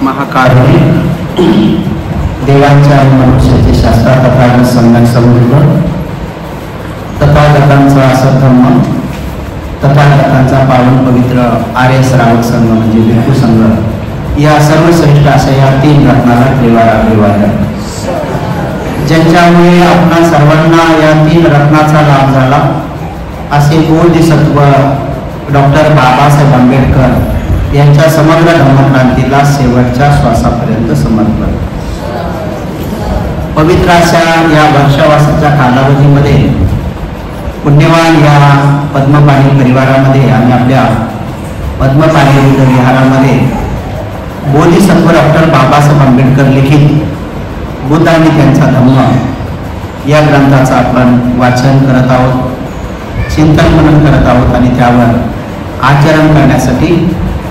महाकारुण्य देवांच्या आणि मनुष्याचे शास्त्र तथागत सम्यक समृद्ध तथागतांचा असं धम्म तथागतांचा पावन पवित्र आर्य श्रावक संघ म्हणजे भिक्खू संघ या सर्वश्रेष्ठ अशा या 3 रत्नाला देवाला ज्यांच्यामुळे आपणा सर्वांना या 3 रत्नाचा लाभ झाला असे बोधिसत्व डॉक्टर बाबासाहेब आंबेडकर यांच्या समग्र धम्मक्रांतीला शेवटच्या श्वासापर्यंत समर्पण. पवित्र अशा या वर्षावासाच्या कालावधीमध्ये पुण्यवान या पद्मपाणी परिवारामध्ये आणि आपल्या पद्मपाणी विहारामध्ये बोधिसत्व डॉक्टर बाबासाहेब आंबेडकर लिखित बुद्ध आणि त्यांचा धम्म या ग्रंथाचं आपण वाचन करत आहोत, चिंतन मनन करत आहोत आणि त्यावर आचरण करण्यासाठी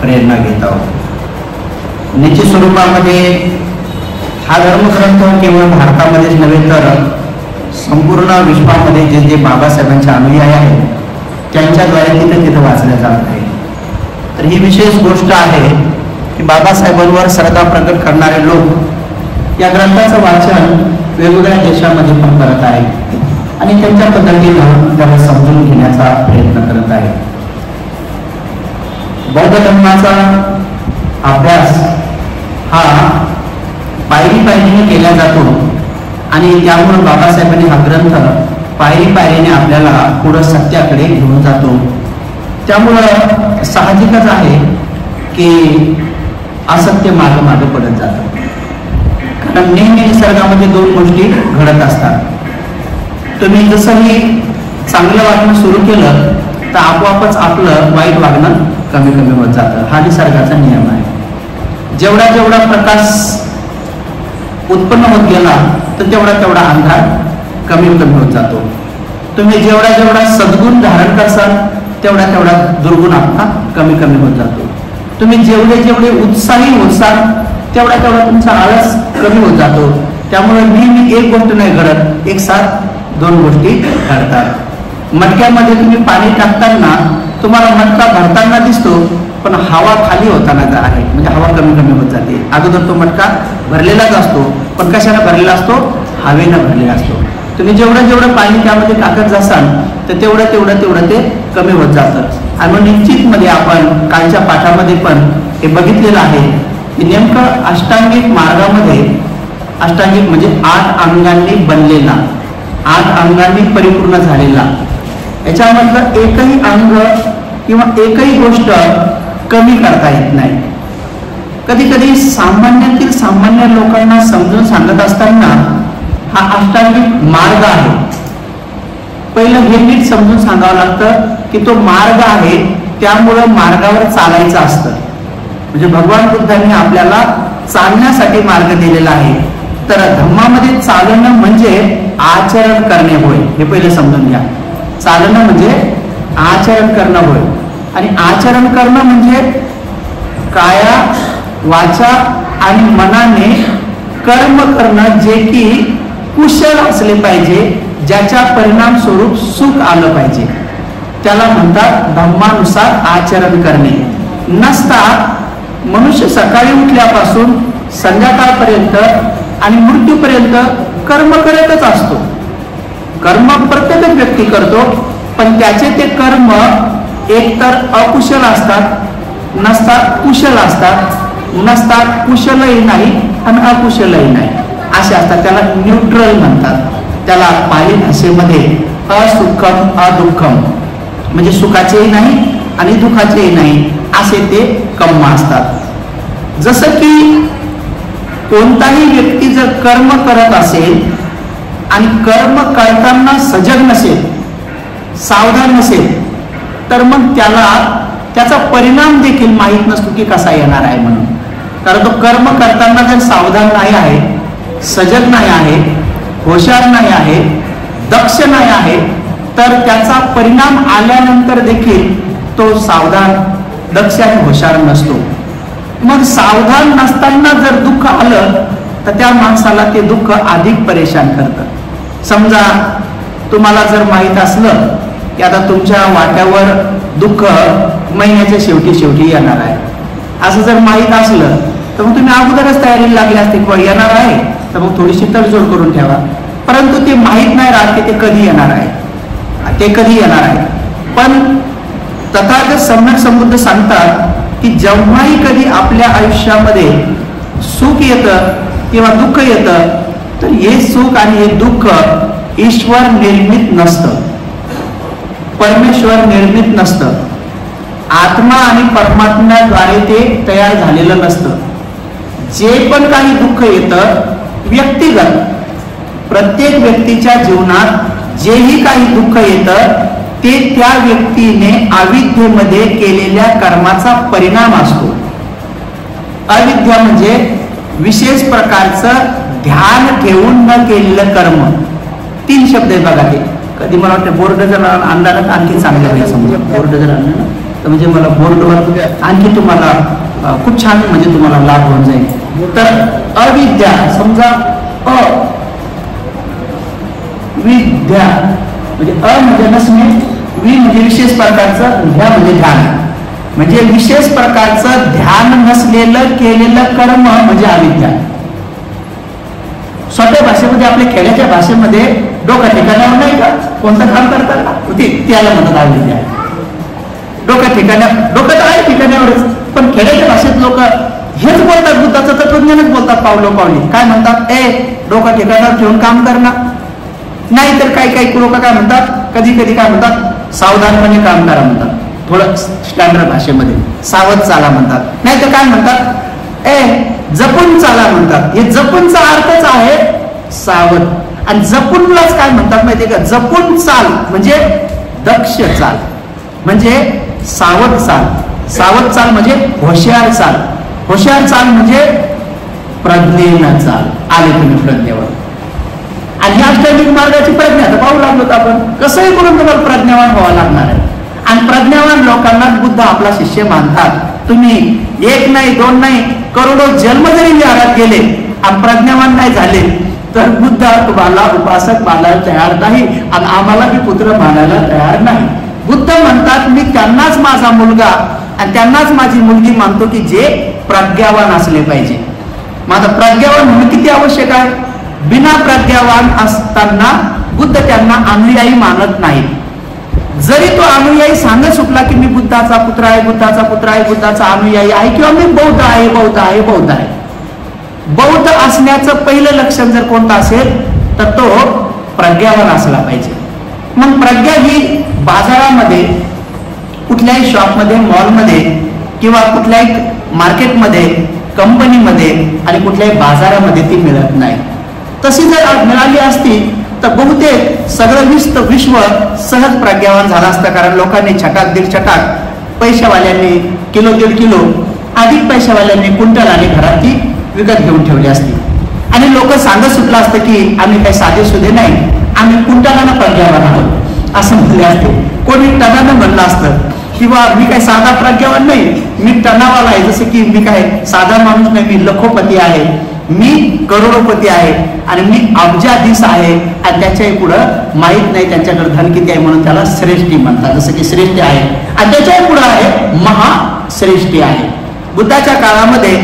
प्रेरणा घेत आहोत. निश्चित स्वरूपामध्ये हा धर्मग्रंथ केवळ भारतामध्येच नव्हे तर संपूर्ण विश्वामध्ये जे जे बाबासाहेबांचे अनुयायी आहेत त्यांच्याद्वारे तिथे वाचल्या जात आहे. तर ही विशेष गोष्ट आहे की बाबासाहेबांवर श्रद्धा प्रकट करणारे लोक या ग्रंथाचं वाचन वेगवेगळ्या देशामध्ये पण करत आहेत आणि त्यांच्या पद्धतीनं त्याला समजून घेण्याचा प्रयत्न करत आहेत. बौद्ध धर्माचा अभ्यास हा पायरीने केला जातो आणि त्यामुळे बाबासाहेबांनी हा ग्रंथ पायरीने आपल्याला पुढं सत्याकडे घेऊन जातो. त्यामुळं साहजिकच आहे की असत्य मागे पडत जातं, कारण नेहमी निसर्गामध्ये 2 गोष्टी घडत असतात. तुम्ही जसंही चांगलं वागणं सुरू केलं तर आपोआपच आपलं वाईट वागणं कमी होत जातं. हा निसर्गाचा नियम आहे. जेवढा प्रकाश उत्पन्न होत गेला तर तेवढा अंधार कमी होत जातो. तुम्ही जेवढा सद्गुण धारण करसाल तेवढा दुर्गुण आपला कमी होत जातो. तुम्ही जेवढे उत्साही होसाल तेवढा तुमचा आळस कमी होत जातो. त्यामुळे नेहमी एक गोष्ट नाही घडत, एक साथ 2 गोष्टी घडतात. मटक्यामध्ये तुम्ही पाणी टाकताना तुम्हाला मटका भरताना दिसतो, पण हवा खाली होताना आहे, म्हणजे हवा कमी होत जाते. अगोदर तो मटका भरलेलाच असतो, पण कशाने भरलेला असतो? हवेनं भरलेला असतो. तुम्ही जेवढं पाणी त्यामध्ये टाकत जासाल तर तेवढं ते कमी होत जातं. आणि मग निश्चित मध्ये आपण कालच्या पाठामध्ये पण हे बघितलेलं आहे की नेमकं अष्टांगिक मार्गामध्ये, अष्टांगिक म्हणजे 8 अंगांनी बनलेला, 8 अंगांनी परिपूर्ण झालेला, याच्यामधलं एकही अंग किंवा एकही गोष्ट कमी करता येत नाही. कधी सामान्यातील सामान्य लोकांना समजून सांगत असताना हा अष्टांगिक मार्ग आहे, पहिलं हे नीट समजून सांगावं लागतं की तो मार्ग आहे, त्यामुळं मार्गावर चालायचं असतं. म्हणजे भगवान बुद्धांनी आपल्याला चालण्यासाठी मार्ग दिलेला आहे. तर धम्मामध्ये चालणं म्हणजे आचरण करणे होय, हे पहिलं समजून घ्या. चालणं म्हणजे आचरण करणं होय, आणि आचरण करणं म्हणजे काया वाचा आणि मनाने कर्म करणं जे की कुशल असले पाहिजे, ज्याच्या परिणाम स्वरूप सुख आलं पाहिजे, त्याला म्हणतात धम्मानुसार आचरण करणे. नसता मनुष्य सकाळी उठल्यापासून संध्याकाळपर्यंत आणि मृत्यूपर्यंत कर्म करतच असतो. कर्म प्रत्येक व्यक्ती करतो, पण त्याचे ते कर्म एकतर अकुशल असतात, नसतात कुशल असतात, नसतात कुशलही नाही आणि अकुशलही नाही, असे असतात. त्याला न्यूट्रल म्हणतात. त्याला पाली भाषेमध्ये असुखम अदुःखम, म्हणजे सुखाचेही नाही आणि दुःखाचेही नाही, असे ते कर्म असतात. जसं की कोणताही व्यक्ती जर कर्म करत असेल आणि कर्म करताना सजग नसेल, सावधान नसेल, तर मग त्याला त्याचा परिणाम देखील माहीत नसतो की कसा येणार आहे म्हणून. कारण तो कर्म करताना जर सावधान नाही आहे, सजग नाही आहे, हुशार नाही आहे, दक्ष नाही आहे, तर त्याचा परिणाम आल्यानंतर देखील तो सावधान, दक्ष आणि हुशार नसतो. मग सावधान नसताना जर दुःख आलं तर त्या माणसाला ते दुःख अधिक परेशान करतं. समजा तुम्हाला जर माहीत असलं की आता तुमच्या वाट्यावर दुःख महिन्याच्या शेवटी येणार आहे, असं जर माहीत असलं तर मग तुम्ही अगोदरच तयारीला लागले असते किंवा येणार आहे तर मग थोडीशी तडजोड करून ठेवा. परंतु ते माहीत नाही राहत की ते कधी येणार आहे, ते कधी येणार आहे. पण तथागत सम्यक संबुद्ध सांगतात की जेव्हाही कधी आपल्या आयुष्यामध्ये सुख येतं किंवा दुःख येतं तर हे सुख आणि हे दुःख ईश्वर निर्मित नसतं, परमेश्वर निर्मित नसतं, आत्मा आणि परमात्म्याद्वारे ते तयार झालेलं नसतं. जे पण काही दुःख येतं व्यक्तिगत प्रत्येक व्यक्तीच्या जीवनात जेही काही दुःख येतं ते त्या व्यक्तीने अविद्येमध्ये केलेल्या कर्माचा परिणाम असतो. अविद्या म्हणजे विशेष प्रकारचं ध्यान ठेवून न केलेलं कर्म. 3 शब्द आहेत बघा. ते कधी मला वाटतं बोर्ड जर आणला तर आणखी चांगलं होईल. समजा बोर्ड जर आणलं ना तर म्हणजे मला बोर्डवर आणखी तुम्हाला खूप छान म्हणजे तुम्हाला लाभ होऊन जाईल. तर अविद्या समजा विद्या म्हणजे अ म्हणजे नसणे, वि म्हणजे विशेष प्रकारचं, ध्या म्हणजे ध्यान. म्हणजे विशेष प्रकारचं ध्यान नसलेलं केलेलं कर्म म्हणजे अविद्या. सोप्या भाषेमध्ये आपल्या खेड्याच्या भाषेमध्ये डोका ठिकाणावर नाही का कोणतं काम करतात ना त्याला म्हणतात अविद्या. डोका डोकं तर आहे ठिकाणावरच, पण खेड्याच्या भाषेत लोक हेच बोलतात, बुद्धाचं तत्वज्ञानच बोलतात पावलोपावली. काय म्हणतात? डोका ठिकाणावर ठेवून काम करणार. नाही तर काही लोक काय म्हणतात, कधी कधी काय म्हणतात, सावधानपणे काम करा म्हणतात. थोडं स्टँडर्ड भाषेमध्ये सावध चाला म्हणतात. नाही तर काय म्हणतात, जपून चाला म्हणतात. हे जपूनचा अर्थच आहे सावध. आणि जपूनलाच काय म्हणतात माहितीये का, जपून चाल म्हणजे दक्ष चाल, म्हणजे सावध चाल. सावध चाल म्हणजे होशियार चाल. होशियार चाल म्हणजे प्रज्ञेनं चाल. आले तुम्ही प्रज्ञेवर. आणि ह्या अष्टांगिक मार्गाची प्रज्ञा तर पाहू लागलो आपण कसंही करून तुम्हाला प्रज्ञावान व्हावं लागणार आहे. आणि प्रज्ञावान लोकांना बुद्ध आपला शिष्य मानतात. तुम्ही 1 नाही 2 नाही करोडो जन्म जरी विहारात गेले आणि प्रज्ञावान नाही झाले तर बुद्ध तुम्हाला उपासक मानायला तयार नाही आणि आम्हाला मी पुत्र मानायला तयार नाही. बुद्ध म्हणतात मी त्यांनाच माझा मुलगा आणि त्यांनाच माझी मुलगी मानतो की जे प्रज्ञावान असले पाहिजे. माझा प्रज्ञावान म्हणून किती आवश्यक आहे. बिना प्रज्ञावान असताना बुद्ध त्यांना अनुयायी मानत नाही. जरी तो अनुयायी सांगत सुटला की मी बुद्धाचा पुत्र आहे, बुद्धाचा पुत्र आहे, बुद्धाचा अनुयायी आहे किंवा मी बौद्ध आहे, बौद्ध आहे, बौद्ध आहे. बौद्ध असण्याचं पहिलं लक्षण जर कोणतं असेल तर तो प्रज्ञावान असला पाहिजे. मग प्रज्ञा ही बाजारामध्ये कुठल्याही शॉपमध्ये, मॉलमध्ये किंवा कुठल्याही मार्केटमध्ये, कंपनीमध्ये आणि कुठल्याही बाजारामध्ये ती मिळत नाही. तशी जर मिळाली असती तर बहुतेक सगळं विश्व सहज प्रज्ञावान झालं असतं. कारण लोकांनी छटाक दीड छटाक, पैशावाल्यांनी किलो दीड किलो, अधिक पैशावाल्यांनी क्विंटल आणि घरात ती विकत घेऊन ठेवली असती. आणि लोक सांगत सुटलं असतं की आम्ही काही साधे सुधे नाही, आम्ही क्विंटलानं प्रज्ञावान आहोत असं म्हणले असते. कोणी टनानं म्हणलं असतं किंवा मी काही साधा प्रज्ञावान नाही, मी टनावाला आहे. जसं की मी काय साधा माणूस नाही, मी लखोपती आहे, मी करोडोपती आहे आणि मी अब्जाधीश आहे. आणि त्याच्याही पुढं माहीत नाही त्यांच्याकडे धन किती आहे म्हणून त्याला श्रेष्ठी म्हणतात. जसं की श्रेष्ठी आहे आणि त्याच्याही पुढं आहे महाश्रेष्ठी आहे. बुद्धाच्या काळामध्ये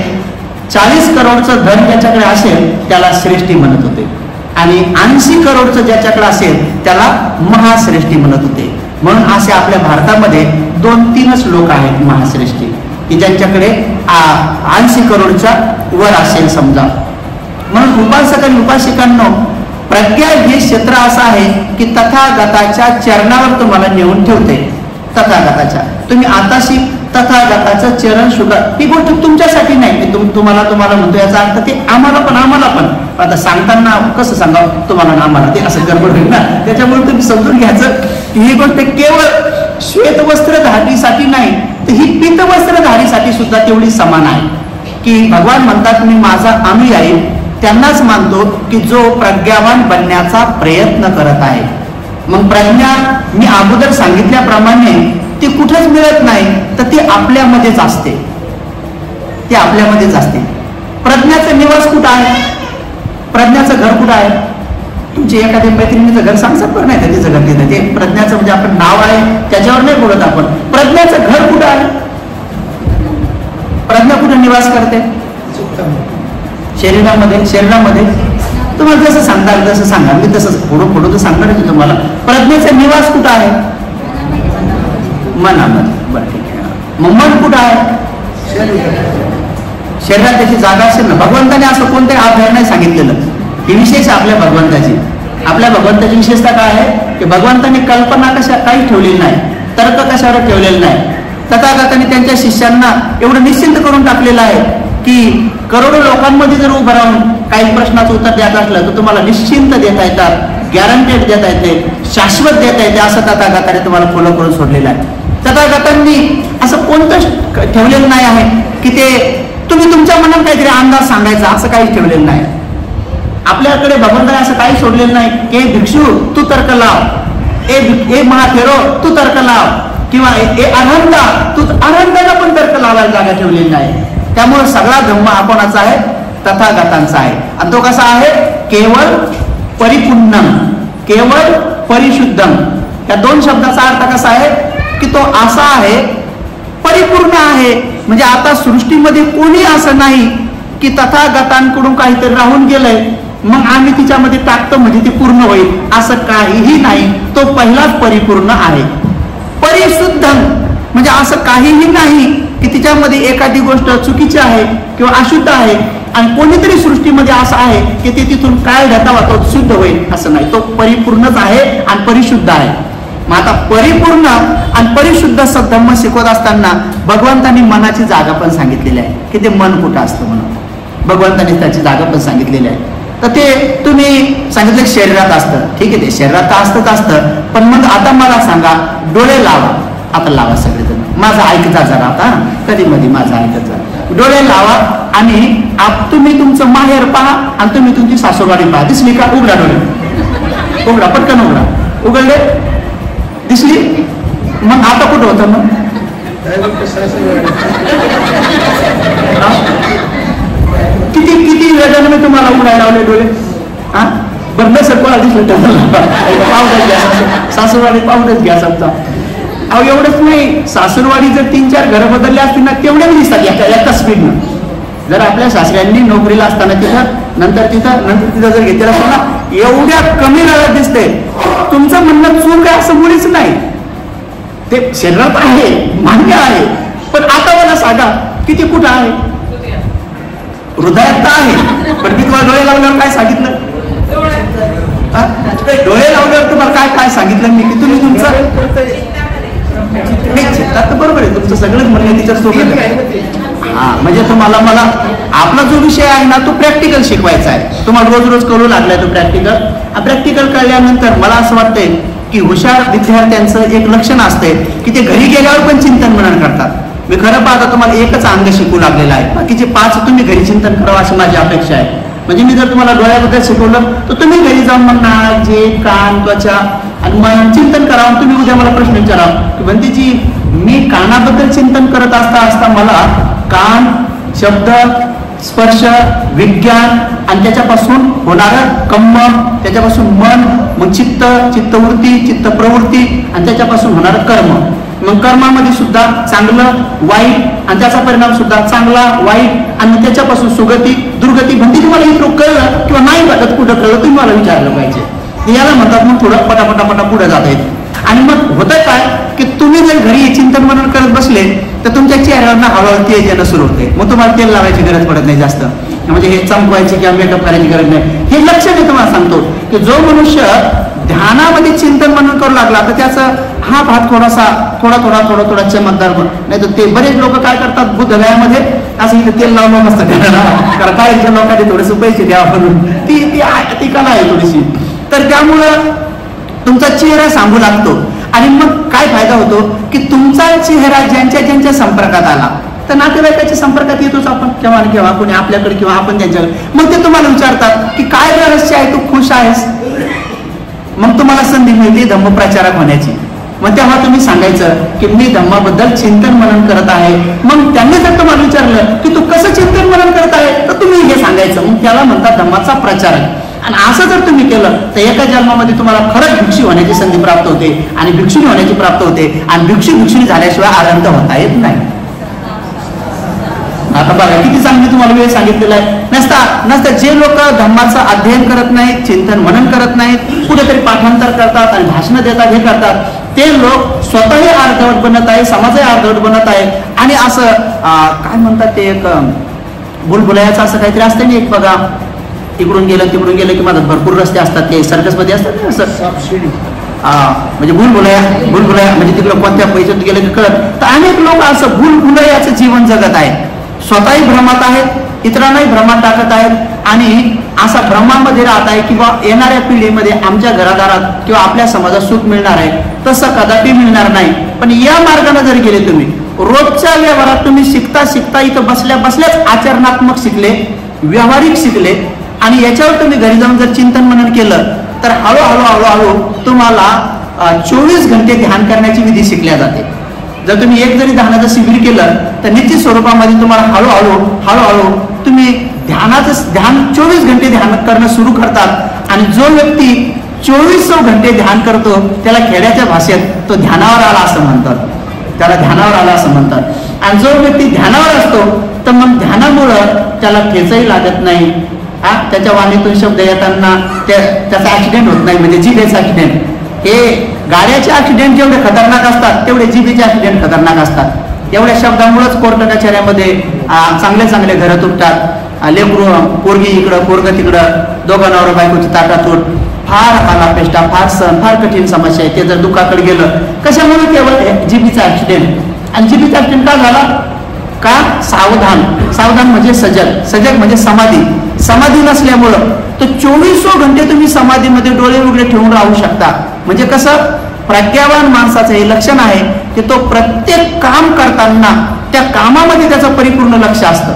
40 करोडचं धन ज्याच्याकडे असेल त्याला श्रेष्ठी म्हणत होते आणि 80 करोडचं ज्याच्याकडे असेल त्याला महाश्रेष्ठी म्हणत होते. म्हणून असे आपल्या भारतामध्ये 2-3च लोक आहेत महाश्रेष्ठी की ज्यांच्याकडे 80 करोडच्या वर असेल समजा. म्हणून उपासक आणि उपासिकांनो, प्रज्ञा हे क्षेत्र असं आहे की तथागताच्या चरणावर तुम्हाला नेऊन ठेवते. तथागताच्या तुम्ही आताशी तथागताचं चरण शुद्ध, ही गोष्ट तुमच्यासाठी नाही, तुम्हाला म्हणतो याचा अर्थ ते आम्हाला पण आता सांगताना कसं सांगा तुम्हाला आम्हाला ते असं गडबड होईल ना. त्याच्यामुळे तुम्ही समजून घ्यायचं की ही गोष्ट केवळ श्वेतवस्त्रधारीसाठी नाही तर ही पीतवस्त्रधारीसाठी सुद्धा तेवढी समान आहे. की भगवान म्हणतात मी माझा अनुयायी त्यांनाच मानतो की जो प्रज्ञावान बनण्याचा प्रयत्न करत आहे. मग प्रज्ञा मी अगोदर सांगितल्याप्रमाणे ती कुठेच मिळत नाही तर ती आपल्यामध्येच असते. ती आपल्यामध्येच असते. प्रज्ञाचं निवास कुठं आहे, प्रज्ञाचं घर कुठं आहे. तुमची एखाद्या मैत्रिणीचं घर सांगतात पण नाही तर तिचं घर तिथं. ते प्रज्ञाचं म्हणजे आपण नाव आहे त्याच्यावर नाही बोलत आपण. प्रज्ञाचं घर कुठं आहे, प्रज्ञा कुठे निवास करते. शरीरामध्ये तुम्हाला जसं सांगताल तसं सांगा, मी तसं पुढं तर सांगणार की तुम्हाला. प्रज्ञेचा निवास कुठं आहे? मनामध्ये. बरं ठीक आहे. मग मन कुठं आहे? शरीरात त्याची जागा असेल ना. भगवंताने असं कोणत्याही अभ्यास नाही सांगितलेलं. ही विशेष आपल्या भगवंताची. आपल्या भगवंताची विशेषता काय आहे की भगवंताने कल्पना काही ठेवलेली नाही, तर्क कशावर ठेवलेलं नाही. तथागताने त्यांच्या शिष्यांना एवढं निश्चिंत करून टाकलेलं आहे की करोडो लोकांमध्ये जर उभं राहून काही प्रश्नाचं उत्तर द्यायचं असलं तर तुम्हाला निश्चिंत देता येतात, गॅरंटेड देता येते, शाश्वत देता येते, असं तथागताने तुम्हाला फॉलो करून सोडलेलं आहे. तथागतांनी असं कोणतं ठेवलेलं नाही आहे की ते तुम्ही तुमच्या मनात काहीतरी अंदाज सांगायचा, असं काही ठेवलेलं नाही. आपल्याकडे भगवंताने असं काही सोडलेलं नाही की भिक्षू तू तर्क लाव, ए महाथेरो तू तर्क लाव, किंवा ए अरहंता तू अरहंताला पण तर्क लावायला जागा ठेवलेली नाही. त्यामुळे सगळा धम्म हा कोणाचा आहे? तथागतांचा आहे. आणि तो कसा आहे? केवळ परिपूर्णम, केवळ परिशुद्धम. या दोन शब्दाचा अर्थ कसा आहे की तो असा आहे, परिपूर्ण आहे. म्हणजे आता सृष्टीमध्ये कोणी असं नाही की तथागतांकडून काहीतरी राहून गेलंय मग आम्ही तिच्यामध्ये टाकतो म्हणजे ते पूर्ण होईल, असं काहीही नाही. तो पहिलाच परिपूर्ण आहे. परिशुद्धम म्हणजे असं काहीही नाही की तिच्यामध्ये एखादी गोष्ट चुकीची आहे किंवा अशुद्ध आहे आणि कोणीतरी सृष्टीमध्ये असं आहे की ते तिथून काय ढकावा तो शुद्ध होईल, असं नाही. तो परिपूर्णच आहे आणि परिशुद्ध आहे. मग आता परिपूर्ण आणि परिशुद्ध असं धम्म शिकवत असताना भगवंतांनी मनाची जागा पण सांगितलेली आहे की ते मन कुठं असतं म्हणून. भगवंतांनी त्याची जागा पण सांगितलेली आहे. तर ते तुम्ही सांगितलं शरीरात असतं, ठीक आहे, ते शरीरात तर असतं. पण मग आता मला सांगा, डोळे लावा. आता लावा सगळेजण, माझं ऐकता जरा आता, कधी मध्ये माझं ऐकत जा. डोळे लावा आणि तुम्ही तुमचं माहेर पहा आणि तुम्ही तुमची सासूरवाडी पहा. दिसली का? उघडा डोळे, उघडा, पटकन उघडा. उघडले? दिसली? मग आता कुठं होतं मग? किती किती वेळाने मी तुम्हाला उघडायला लावले डोळे? हा बरं, नसेल कोणा दिसलं पावडच घ्या, सासूरवाडी पावडच घ्या समजा. अहो एवढंच नाही, सासूरवाडी जर 3-4 घरं बदलले असतील ना तेवढ्या दिसतात एका स्पीडनं. जर आपल्या सासऱ्यांनी नोकरीला असताना नंतर तिथं जर घेतलेलं असतं ना, एवढ्या कमी वेळात दिसते. तुमचं म्हणणं चूक आहे असं मुळीच नाही, ते शरीरात आहे, मान्य आहे. पण आता मला सांगा किती कुठं आहे? हृदयात तर आहे. पण मी तुम्हाला डोळे लावल्यावर काय सांगितलं? डोळे लावल्यावर तुम्हाला काय काय सांगितलं मी की तुम्ही तुमचं चित्तात बरोबर आहे, तुमचं सगळंच म्हणणं तिच्या सोबत. हा म्हणजे तुम्हाला मला आपला जो विषय आहे ना तो प्रॅक्टिकल शिकवायचा आहे. तुम्हाला रोज रोज करू लागलाय तो प्रॅक्टिकल कळल्यानंतर मला असं वाटतंय की हुशार विद्यार्थ्यांचं एक लक्षण असते की ते घरी गेल्यावर पण चिंतन मनन करतात. मी खरं पाहता तुम्हाला एकच अंग शिकू लागलेला आहे, बाकीचे 5 तुम्ही घरी चिंतन करावं अशी माझी अपेक्षा आहे. म्हणजे मी जर तुम्हाला डोळ्याबद्दल शिकवलं तर तुम्ही घरी जाऊन मग नाक, जेब, कान, त्वचा आणि मन चिंतन करावं. तुम्ही उद्या मला प्रश्न विचारा की म्हणतेची मी कानाबद्दल चिंतन करत असता मला कान, शब्द, स्पर्श, विज्ञान आणि त्याच्यापासून होणारं कम्म, त्याच्यापासून मन, मग चित्तवृत्ती, चित्तप्रवृत्ती आणि त्याच्यापासून होणारं कर्म. मग कर्मामध्ये सुद्धा चांगलं, वाईट आणि त्याचा परिणाम सुद्धा चांगला, वाईट आणि त्याच्यापासून सुगती, दुर्गती. म्हणजे तुम्हाला इतकं कळलं किंवा नाही वाटत कुठं कळलं तुम्ही मला विचारलं पाहिजे. याला म्हणतात मग थोडं पटापटा पुढे जाता येते. आणि मग होतं काय की तुम्ही जर घरी चिंतन मनन करत बसले तर तुमच्या चेहऱ्यावर हळूहळू तेज येणं सुरू होते. मग तुम्हाला तेल लावायची गरज पडत नाही जास्त, म्हणजे हे चमकवायची किंवा मेकअप करायची गरज नाही. हे लक्षण मी तुम्हाला सांगतो की जो मनुष्य ध्यानामध्ये चिंतन मनन करू लागला तर त्याचा हा भाग थोडा चमकदार. नाही तर ते बरेच लोक काय करतात बुद्धगयामध्ये असं इथे तेल लावून नसतं कारण काही लोकांनी थोडेसे पैसे द्यावा म्हणून ती कला आहे थोडीशी. तर त्यामुळं तुमचा चेहरा सांगू लागतो आणि मग काय फायदा होतो की तुमचा चेहरा ज्यांच्या संपर्कात आला तर नातेवाईकाच्या संपर्कात येतोच आपण केव्हा कोणी आपल्याकडे किंवा आपण त्यांच्याकडे. मग ते तुम्हाला विचारतात की काय रहस्य आहे, तू खुश आहेस? मग तुम्हाला संधी मिळते धम्मप्रचारक होण्याची. मग तेव्हा तुम्ही सांगायचं की मी धम्माबद्दल चिंतन मनन करत आहे. मग त्यांनी जर तुम्हाला विचारलं की तू कसं चिंतन मनन करत आहे तर तुम्ही हे सांगायचं. मग त्याला म्हणतात धम्माचा प्रचारक. आणि असं जर तुम्ही केलं तर एका जन्मामध्ये तुम्हाला खरंच भिक्षू होण्याची संधी प्राप्त होते आणि भिक्षुणी होण्याची प्राप्त होते. आणि भिक्षुणी झाल्याशिवाय आनंद होता येत नाही. आता बघा किती चांगली तुम्हाला वेळ सांगितलेला आहे. नसता जे लोक धम्माचं अध्ययन करत नाहीत, चिंतन मनन करत नाहीत, कुठेतरी पाठांतर करतात आणि भाषणं देतात, हे करतात, ते लोक स्वतःही अर्धवट बनत आहे, समाजही अर्धवट बनत आहे. आणि असं काय म्हणतात ते एक भुलभुलयाचं असं काहीतरी असतं नाही, एक बघा इकडून गेलं तिकडून गेलं की माझं भरपूर रस्ते असतात, ते सर्कसमध्ये असतात ना असं, म्हणजे भुलभुलया म्हणजे तिकडे कोणत्या पैशात गेलं की कळत. तर अनेक लोक असं भुलभुलयाचं जीवन जगत आहेत, स्वतःही भ्रमात आहेत, इतरांनाही भ्रमात टाकत आहेत आणि असा भ्रमामध्ये राहत आहे किंवा येणाऱ्या पिढीमध्ये आमच्या घरादारात किंवा आपल्या समाजात सुख मिळणार आहे, तसं कदापि मिळणार नाही. पण या मार्गाने जर गेले तुम्ही, रोजच्या व्यवहारात तुम्ही शिकता इथं बसल्याच आचरणात्मक शिकले, व्यावहारिक शिकले आणि याच्यावर तुम्ही घरी जाऊन जर चिंतन मनन केलं तर हळूहळू तुम्हाला 24 घंटे ध्यान करण्याची विधी शिकल्या जाते. जर तुम्ही एक जरी ध्यानाचं शिबिर केलं तर निश्चित स्वरूपामध्ये तुम्हाला हळूहळू तुम्ही ध्यान 24 घंटे ध्यान करणं सुरू करतात. आणि जो व्यक्ती 24 घंटे ध्यान करतो त्याला खेड्याच्या भाषेत तो ध्यानावर आला असं म्हणतात, त्याला ध्यानावर आला असं म्हणतात. आणि जो व्यक्ती ध्यानावर असतो तर मग ध्यानामुळं त्याला ठेचही लागत नाही, त्याच्या वाणीतून शब्द येताना त्याचा ऍक्सिडेंट होत नाही, म्हणजे जिभेचा ऍक्सिडेंट. हे गाड्याचे ऍक्सिडेंट जेवढे खतरनाक असतात तेवढे जिभेचे ऍक्सिडेंट खतरनाक असतात. एवढ्या शब्दामुळेच कोर्ट कचेऱ्यामध्ये चांगले घरं तुटतात, लेकरू पोरगी इकडं पोरग तिकडं, दोघं नवरा बायकोची ताटातूट, फार आलापेष्टा, फार सण, फार कठीण समस्या आहे. ते जर दुःखाकडे गेलं कशामुळे, केवळ जिभेचा ऍक्सिडेंट. आणि जिभेचा ऍक्सिडेंट का झाला का? सावधान म्हणजे सजग म्हणजे समाधी नसल्यामुळं. तर 24 घंटे तुम्ही समाधीमध्ये डोळे उघडे ठेवून राहू शकता. म्हणजे कसं, प्रज्ञावान माणसाचं हे लक्षण आहे की तो प्रत्येक काम करताना त्या कामामध्ये त्याचं परिपूर्ण लक्ष असतं.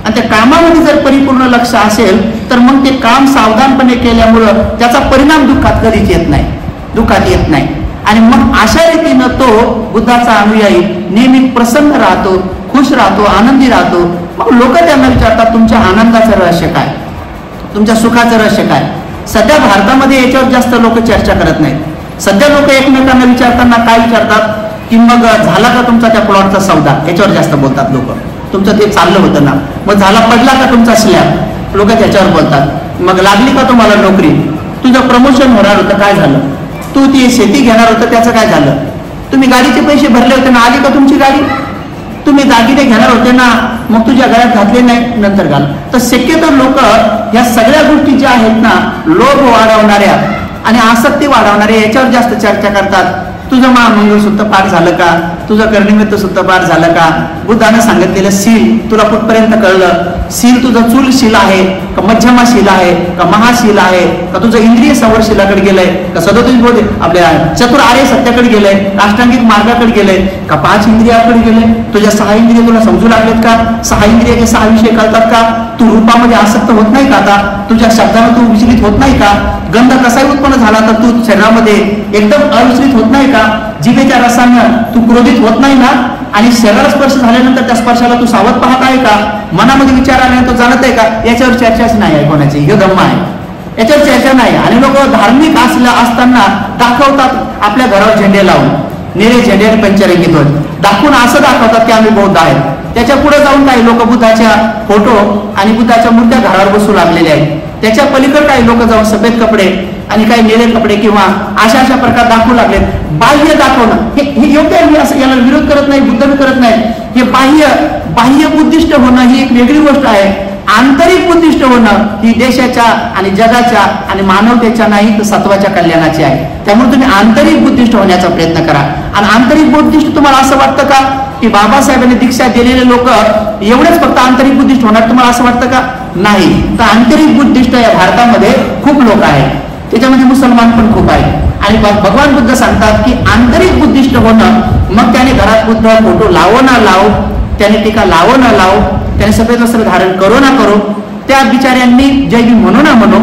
आणि त्या कामामध्ये जर परिपूर्ण लक्ष असेल तर मग ते काम सावधानपणे केल्यामुळं त्याचा परिणाम दुःखात कधीच येत नाही. आणि मग अशा रीतीनं तो बुद्धाचा अनुयायी नेहमी प्रसन्न राहतो, खुश राहतो, आनंदी राहतो. मग लोक त्यांना विचारतात तुमच्या आनंदाचं रहस्य काय, तुमच्या सुखाचं रहस्य काय. सध्या भारतामध्ये याच्यावर जास्त लोक चर्चा करत नाहीत. सध्या लोक एकमेकांना विचारताना काय विचारतात की मग झाला का तुमचा त्या प्लॉटचा सौदा, याच्यावर जास्त बोलतात लोक. तुमचं ते चाललं होतं ना, मग झाला पडला का तुमचा स्लॅब, लोक त्याच्यावर बोलतात. मग लागली का तुम्हाला नोकरी, तुझं प्रमोशन होणार होतं काय झालं, तू ती शेती घेणार होतं त्याचं काय झालं, तुम्ही गाडीचे पैसे भरले होते ना, आली का तुमची गाडी, तुम्ही दागिने घेणार होते ना, मग तुझ्या घरात घातले नाही नंतर घाल. तर शक्यतो लोक ह्या सगळ्या गोष्टी ज्या आहेत ना, लोभ वाढवणाऱ्या आणि आसक्ती वाढवणाऱ्या याच्यावर जास्त चर्चा करतात. तुझं महामंगळसूत्र पार झालं का, तुझं कर्णिमित्त सुद्धा पार झालं का, बुद्धानं सांगितलेलं शील तुला कुठपर्यंत कळलं, शील तुझं चूल शील आहे का मध्यमा शील आहे का महाशील आहे का तुझं इंद्रिय संवर्शीलाकडे गेलंय का सदोतीस बोध आपल्या चतुर आर्य सत्याकडे गेलंय, राष्ट्रांगिक मार्गाकडे गेलंय का 5 इंद्रियाकडे गेलंय, तुझ्या 6 इंद्रिय तुला समजू लागलेत का, 6 इंद्रियाचे 6 विषय कळतात का, तू रूपामध्ये आसक्त होत नाही का, आता तुझ्या शब्दानं तू विचलित होत नाही का, गंध कसाही उत्पन्न झाला तर तू शरीरामध्ये एकदम अविचलित होत नाही का, जिभेच्या रसानं तू क्रोधित होत नाही ना, आणि शरीराला स्पर्श झाल्यानंतर त्या स्पर्शाला तू सावध पाहत आहे का, मनामध्ये विचार आल्यानंतर तो जाणत आहे का, याच्यावर चर्चाच नाही आहे कोणाची. हे धम्म आहे, याच्यावर चर्चा नाही. आणि लोक धार्मिक असताना दाखवतात आपल्या घरावर झेंडे लावून, निळे झेंडे आणि पंचरंगी ध्वज दाखवून असं दाखवतात की आम्ही बौद्ध आहेत. त्याच्या पुढे जाऊन काही लोक बुद्धाच्या फोटो आणि बुद्धाच्या मूर्त्या घरावर बसू लागलेले आहेत. त्याच्या पलीकडे काही लोक जाऊन सफेद कपडे आणि काही निळे कपडे किंवा अशा प्रकार दाखवू लागले. बाह्य दाखवणं हे योग्य आहे, असं याला विरोध करत नाही, बुद्ध बी करत नाही. हे बाह्य बुद्धिस्ट होणं ही एक वेगळी गोष्ट आहे. आंतरिक बुद्धिस्ट होणं ही देशाच्या आणि जगाच्या आणि मानवतेच्या नाही तर सत्वाच्या कल्याणाची आहे. त्यामुळे तुम्ही आंतरिक बुद्धिस्ट होण्याचा प्रयत्न करा. आणि आंतरिक बुद्धिस्ट तुम्हाला असं वाटतं का की बाबासाहेबांनी दीक्षा दिलेले लोक एवढेच फक्त आंतरिक बुद्धिस्ट होणार, तुम्हाला असं वाटतं का? नाही. तर आंतरिक बुद्धिस्ट या भारतामध्ये खूप लोक आहेत, त्याच्यामध्ये मुसलमान पण खूप आहेत. आणि भगवान बुद्ध सांगतात की आंतरिक बुद्धिस्ट होणं, मग त्याने घरात बुद्ध फोटो लावो ना लावो, त्याने टीका लावो ना लावो, त्याने सफेद वस्त्र धारण करो ना करो, त्या बिचाऱ्यांनी जय भीम म्हणू ना म्हणू,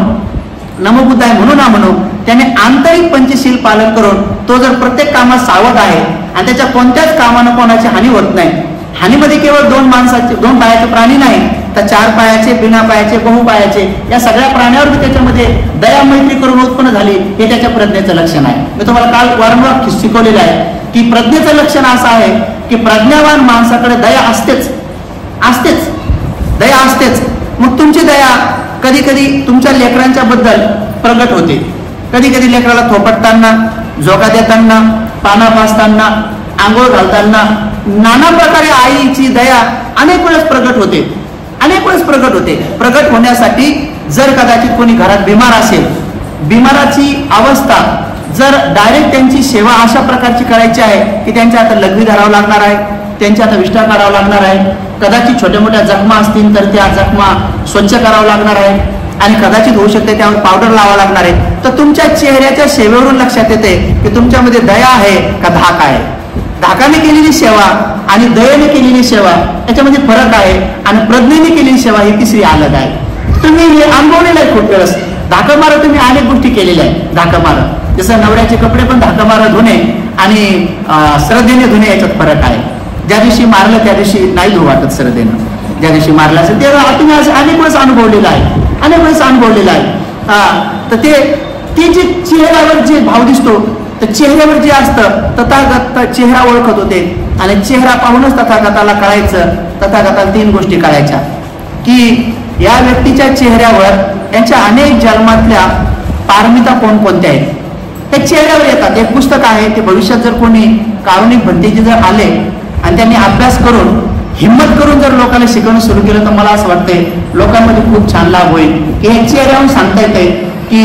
नमो बुद्धाय म्हणू ना म्हणू, त्याने आंतरिक पंचशील पालन करून तो जर प्रत्येक कामात सावध आहे आणि त्याच्या कोणत्याच कामानं कोणाची हानी होत नाही. हानीमध्ये केवळ 2 पायाचे प्राणी नाही तर 4 पायाचे, बिना पायाचे, बहुपायाचे या सगळ्या प्राण्यावर त्याच्यामध्ये दया मैत्री करून उत्पन्न झाली, हे त्याच्या प्रज्ञेचं लक्षण आहे. मी तुम्हाला काल वारंवार शिकवलेलं आहे की प्रज्ञेचं लक्षण असं आहे की प्रज्ञावान माणसाकडे दया असतेच. दया असतेच. मग तुमची दया कधी कधी तुमच्या लेकरांच्या बद्दल प्रगट होते. कधी कधी लेकराला थोपटताना, झोका देताना, पाना पाजताना, आंघोळ घालताना नाना प्रकारे आईची दया अनेक वेळेस प्रगट होते. अनेक वेळेस प्रगट होते. प्रगट होण्यासाठी जर कदाचित कोणी घरात बिमार असेल, बिमाराची अवस्था जर डायरेक्ट त्यांची सेवा अशा प्रकारची करायची आहे की त्यांच्या आता लघवी धरावं लागणार आहे, त्यांच्या आता विष्ठा काढावं लागणार आहे, कदाचित छोट्या मोठ्या जखमा असतील तर त्या जखमा स्वच्छ करावं लागणार आहे आणि कदाचित होऊ शकते त्यावर पावडर लावावं लागणार आहे, तर तुमच्या चेहऱ्याच्या सेवेवरून लक्षात येते की तुमच्यामध्ये दया आहे का धाक आहे. धाकाने केलेली सेवा आणि दयेने केलेली सेवा याच्यामध्ये फरक आहे आणि प्रज्ञेने केलेली सेवा ही तिसरी अलग आहे. तुम्ही हे अनुभवलेलं आहे खूप वेळेस. धाका मारा तुम्ही अनेक गोष्टी केलेल्या आहेत. धाका मारा जसं नवऱ्याचे कपडे पण धाका मारा धुणे आणि श्रद्धेने धुणे याच्यात फरक आहे. ज्या दिवशी मारलं त्या दिवशी नाही धुवू वाटत श्रद्धेनं. ज्या दिवशी मारलं असेल ते तुम्ही अनेक वेळेस अनुभवलेलं आहे. अनेक वेळेस अनुभवलेलं आहे. तर ते जे चेहऱ्यावर जे भाव दिसतो तर चेहऱ्यावर जे असतं तथागत चेहरा ओळखत होते आणि चेहरा पाहूनच तथागताला कळायचं. तथागताला 3 गोष्टी कळायच्या की या व्यक्तीच्या चेहऱ्यावर यांच्या अनेक जन्मातल्या पारमिता कोणकोणत्या आहेत त्या चेहऱ्यावर येतात. एक पुस्तक आहे ते भविष्यात जर कोणी कारुणिक भंतेचे जर आले आणि त्यांनी अभ्यास करून हिंमत करून जर लोकांना शिकवणं सुरू केलं तर मला असं वाटतंय लोकांमध्ये खूप छान लाभ होईल की हे चेहऱ्यावरून सांगता येते की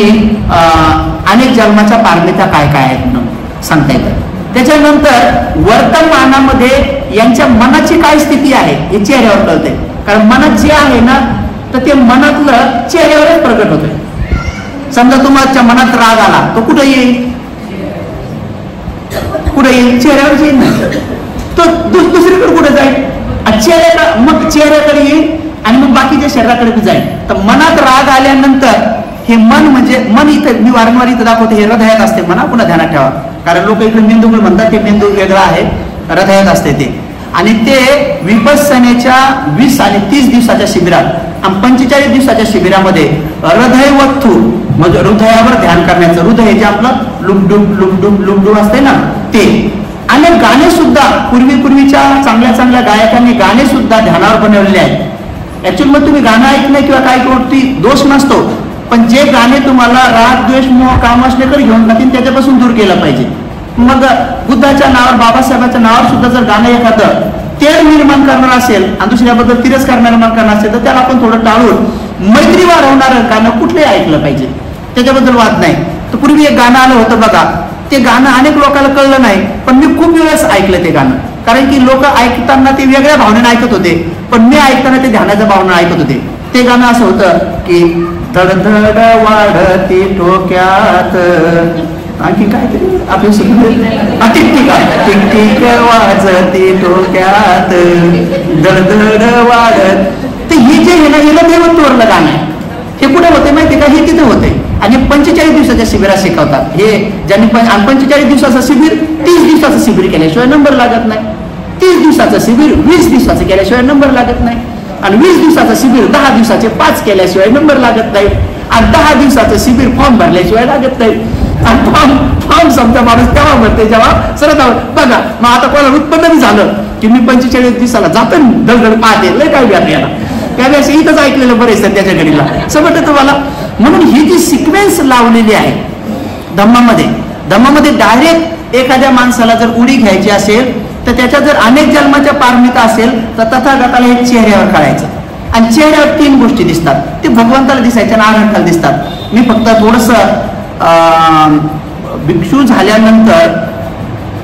अनेक जन्माच्या पारमिता काय काय आहेत म्हणून सांगता येतं. त्याच्यानंतर वर्तमानामध्ये यांच्या मनाची काय स्थिती आहे हे चेहऱ्यावर कळते. कारण मनात जे आहे ना तर ते मनातलं चेहऱ्यावरच प्रगट होतंय. समजा तुमच्या मनात राग आला तो कुठं येईल? कुठं येईल? चेहऱ्यावर येईल ना. तो दुसरीकडे कुठे जाईल? चेहऱ्याकडे, मग चेहऱ्याकडे येईल आणि मग बाकीच्या शरीराकडे बी जाईल. तर मनात राग आल्यानंतर हे मन म्हणजे मन इथं मी वारंवार इथं दाखवते हे हृदयात असते. म्हणा पुन्हा ध्यानात ठेवा. कारण लोक इकडे मेंदूकडे म्हणतात ते मेंदू वेगळा आहे, हृदयात असते ते. आणि ते विपස්සनेच्या 20 आणि 30 दिवसाच्या शिबिरात आणि 45 दिवसाच्या शिबिरामध्ये हृदयवत्थू म्हणजे हृदयावर ध्यान करण्याचं. हृदय जे आपलं लुमडुम लुमडुम लुमडुम असते ना ते. आणि गाणे सुद्धा पूर्वीच्या चांगल्या गायकांनी गाणे सुद्धा ध्यानावर बनवलेले आहेत. ऍक्च्युअली मग तुम्ही गाणं ऐकलं किंवा काय गोष्टी दोष नसतो, पण जे गाणे तुम्हाला राग द्वेष मोह काम असल्याकडे घेऊन जातील त्याच्यापासून दूर केलं पाहिजे. मग बुद्धाच्या नावावर बाबासाहेबांच्या नावावर सुद्धा जर गाणं एखादं तेढ निर्माण करणार असेल आणि दुसऱ्याबद्दल तिरस्कार निर्माण करणार असेल तर त्याला आपण थोडं टाळून मैत्री वाढवणारं गाणं कुठलंही ऐकलं पाहिजे. त्याच्याबद्दल वाद नाही. तर पूर्वी एक गाणं आलं होतं बघा, ते गाणं अनेक लोकांना कळलं नाही पण मी खूप वेळेस ऐकलं ते गाणं. कारण की लोक ऐकताना ते वेगळ्या भावनेने ऐकत होते पण मी ऐकताना ते ध्यानाच्या भावना ऐकत होते. ते गाणं असं होतं की धडधड वाढती डोक्यात, आणखी काहीतरी आपली टिक वाजती डोक्यात धडधड वाढत. तर हे जे आहे ना हिला देवत्वरलं गाणं आहे. हे कुठे होते माहिती का? हे तिथे होते आणि 45 दिवसाच्या शिबिरात शिकवतात. हे ज्यांनी 45 दिवसाचं शिबिर 30 दिवसाचं शिबिर केल्याशिवाय नंबर लागत नाही. 30 दिवसाचं शिबिर 20 दिवसाचं केल्याशिवाय नंबर लागत नाही. आणि 20 दिवसाचं शिबिर 10 दिवसाचे 5 केल्याशिवाय नंबर लागत नाही. आणि 10 दिवसाचं शिबिर फॉर्म भरल्याशिवाय लागत नाही. आणि फॉर्म समजा माणूस तेव्हा भरते जेव्हा सरत बघा. मग आता कोणाला उत्पन्न झालं की मी 45 दिवसाला जातो दगड पाहते लय काय व्याप याला त्यावेळेस इथंच ऐकलेलं बरेच त्याच्या घडीला समजतं तुम्हाला. म्हणून ही जी सिक्वेन्स लावलेली आहे धम्मामध्ये डायरेक्ट एखाद्या माणसाला जर उडी घ्यायची असेल तर त्याच्या जर अनेक जन्माच्या पारमिता असेल तर तथागताला हे चेहऱ्यावर कळायचं. आणि चेहऱ्यावर 3 गोष्टी दिसतात. ते भगवंताला दिसायच्या नारायणाला दिसतात. मी फक्त थोडस भिक्षू झाल्यानंतर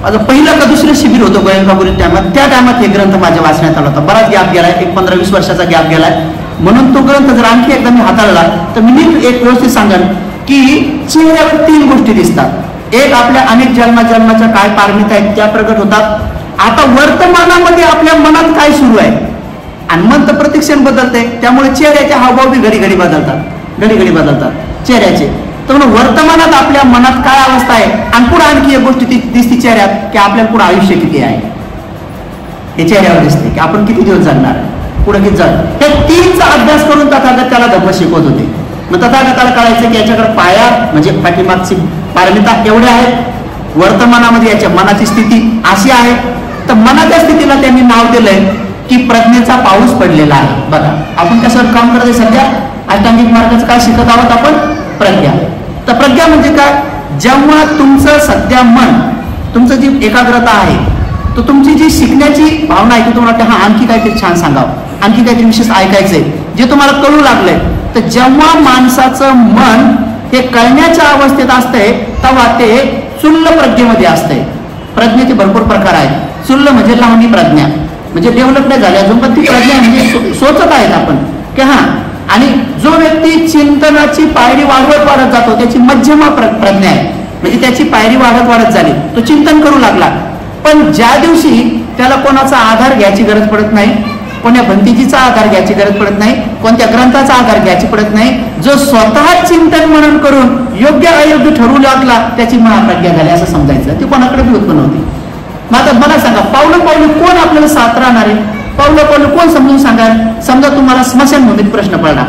माझं पहिलं का दुसरं शिबिर होतं गोयंकापुरी टायमात. त्या टायमात हे ग्रंथ माझ्या वाचण्यात आला होता. बराच गॅप गेलाय, एक 15-20 वर्षाचा गॅप गेलाय. म्हणून तो ग्रंथ जर आणखी एकदा मी हाताळला तर मी एक व्यवस्थित सांगेन की चेहऱ्यावर 3 गोष्टी दिसतात. एक आपल्या अनेक जन्माच्या काय पारमिता आहेत त्या प्रगट होतात. आता वर्तमानामध्ये आपल्या मनात काय सुरू आहे आणि मन तर प्रत्यक्षण बदलते त्यामुळे चेहऱ्याचे हावभाव बी घडी बदलतात चेहऱ्याचे. तर म्हणून वर्तमानात आपल्या मनात काय अवस्था आहे आणि पुढे आणखी एक गोष्ट दिसती चेहऱ्यात की आपल्याला पुढे आयुष्य किती आहे हे चेहऱ्यावर दिसते की आपण किती दिवस जगणार पुढे किती जगणार. हे 3चा अभ्यास करून तथागत त्याला धम्म शिकवत होते. मग तथागताला कळायचं की याच्याकडे पाया म्हणजे पाठीमागची पारमिता एवढ्या आहेत. वर्तमानामध्ये याच्या मनाची स्थिती अशी आहे. तर मनाच्या स्थितीला त्यांनी नाव दिलंय की प्रज्ञेचा पाऊस पडलेला आहे. बघा आपण कशावर काम करतोय सध्या, अष्टांगिक मार्गाचं काय शिकत आहोत आपण, प्रज्ञा. तर प्रज्ञा म्हणजे काय, जेव्हा तुमचं सध्या मन, तुमचं जी एकाग्रता आहे, तर तुमची जी शिकण्याची भावना आहे की तुम्हाला वाटतं हा आणखी काहीतरी छान सांगावं, आणखी काहीतरी विशेष ऐकायचंय, जे तुम्हाला कळू लागलंय, तर जेव्हा माणसाचं मन हे कळण्याच्या अवस्थेत असतंय तेव्हा ते चुल्ल प्रज्ञेमध्ये असतंय. प्रज्ञेचे भरपूर प्रकार आहेत. चुल्ल म्हणजे लहानी प्रज्ञा, म्हणजे डेव्हलप नाही झाली अजून, पण ती प्रज्ञा म्हणजे सोचत आहेत आपण की हा. आणि जो व्यक्ती चिंतनाची पायरी वाढवत जातो त्याची मध्यमा प्रज्ञा आहे, म्हणजे त्याची पायरी वाढत झाली, तो चिंतन करू लागला. पण ज्या दिवशी त्याला कोणाचा आधार घ्यायची गरज पडत नाही, कोण्या भंतीजीचा आधार घ्यायची गरज पडत नाही, कोणत्या ग्रंथाचा आधार घ्यायची पडत नाही, जो स्वतः चिंतन मनन करून योग्य अयोग्य ठरवू लागला त्याची महाप्रज्ञा झाली असं समजायचं. ती कोणाकडे बी उत्पन्न होती. मग आता मला सांगा, पावलं पावलं कोण आपल्याला साथ राहणार आहे, पावलं पावलं कोण समजून सांगाल. समजा तुम्हाला स्मशानभूमीत प्रश्न पडला,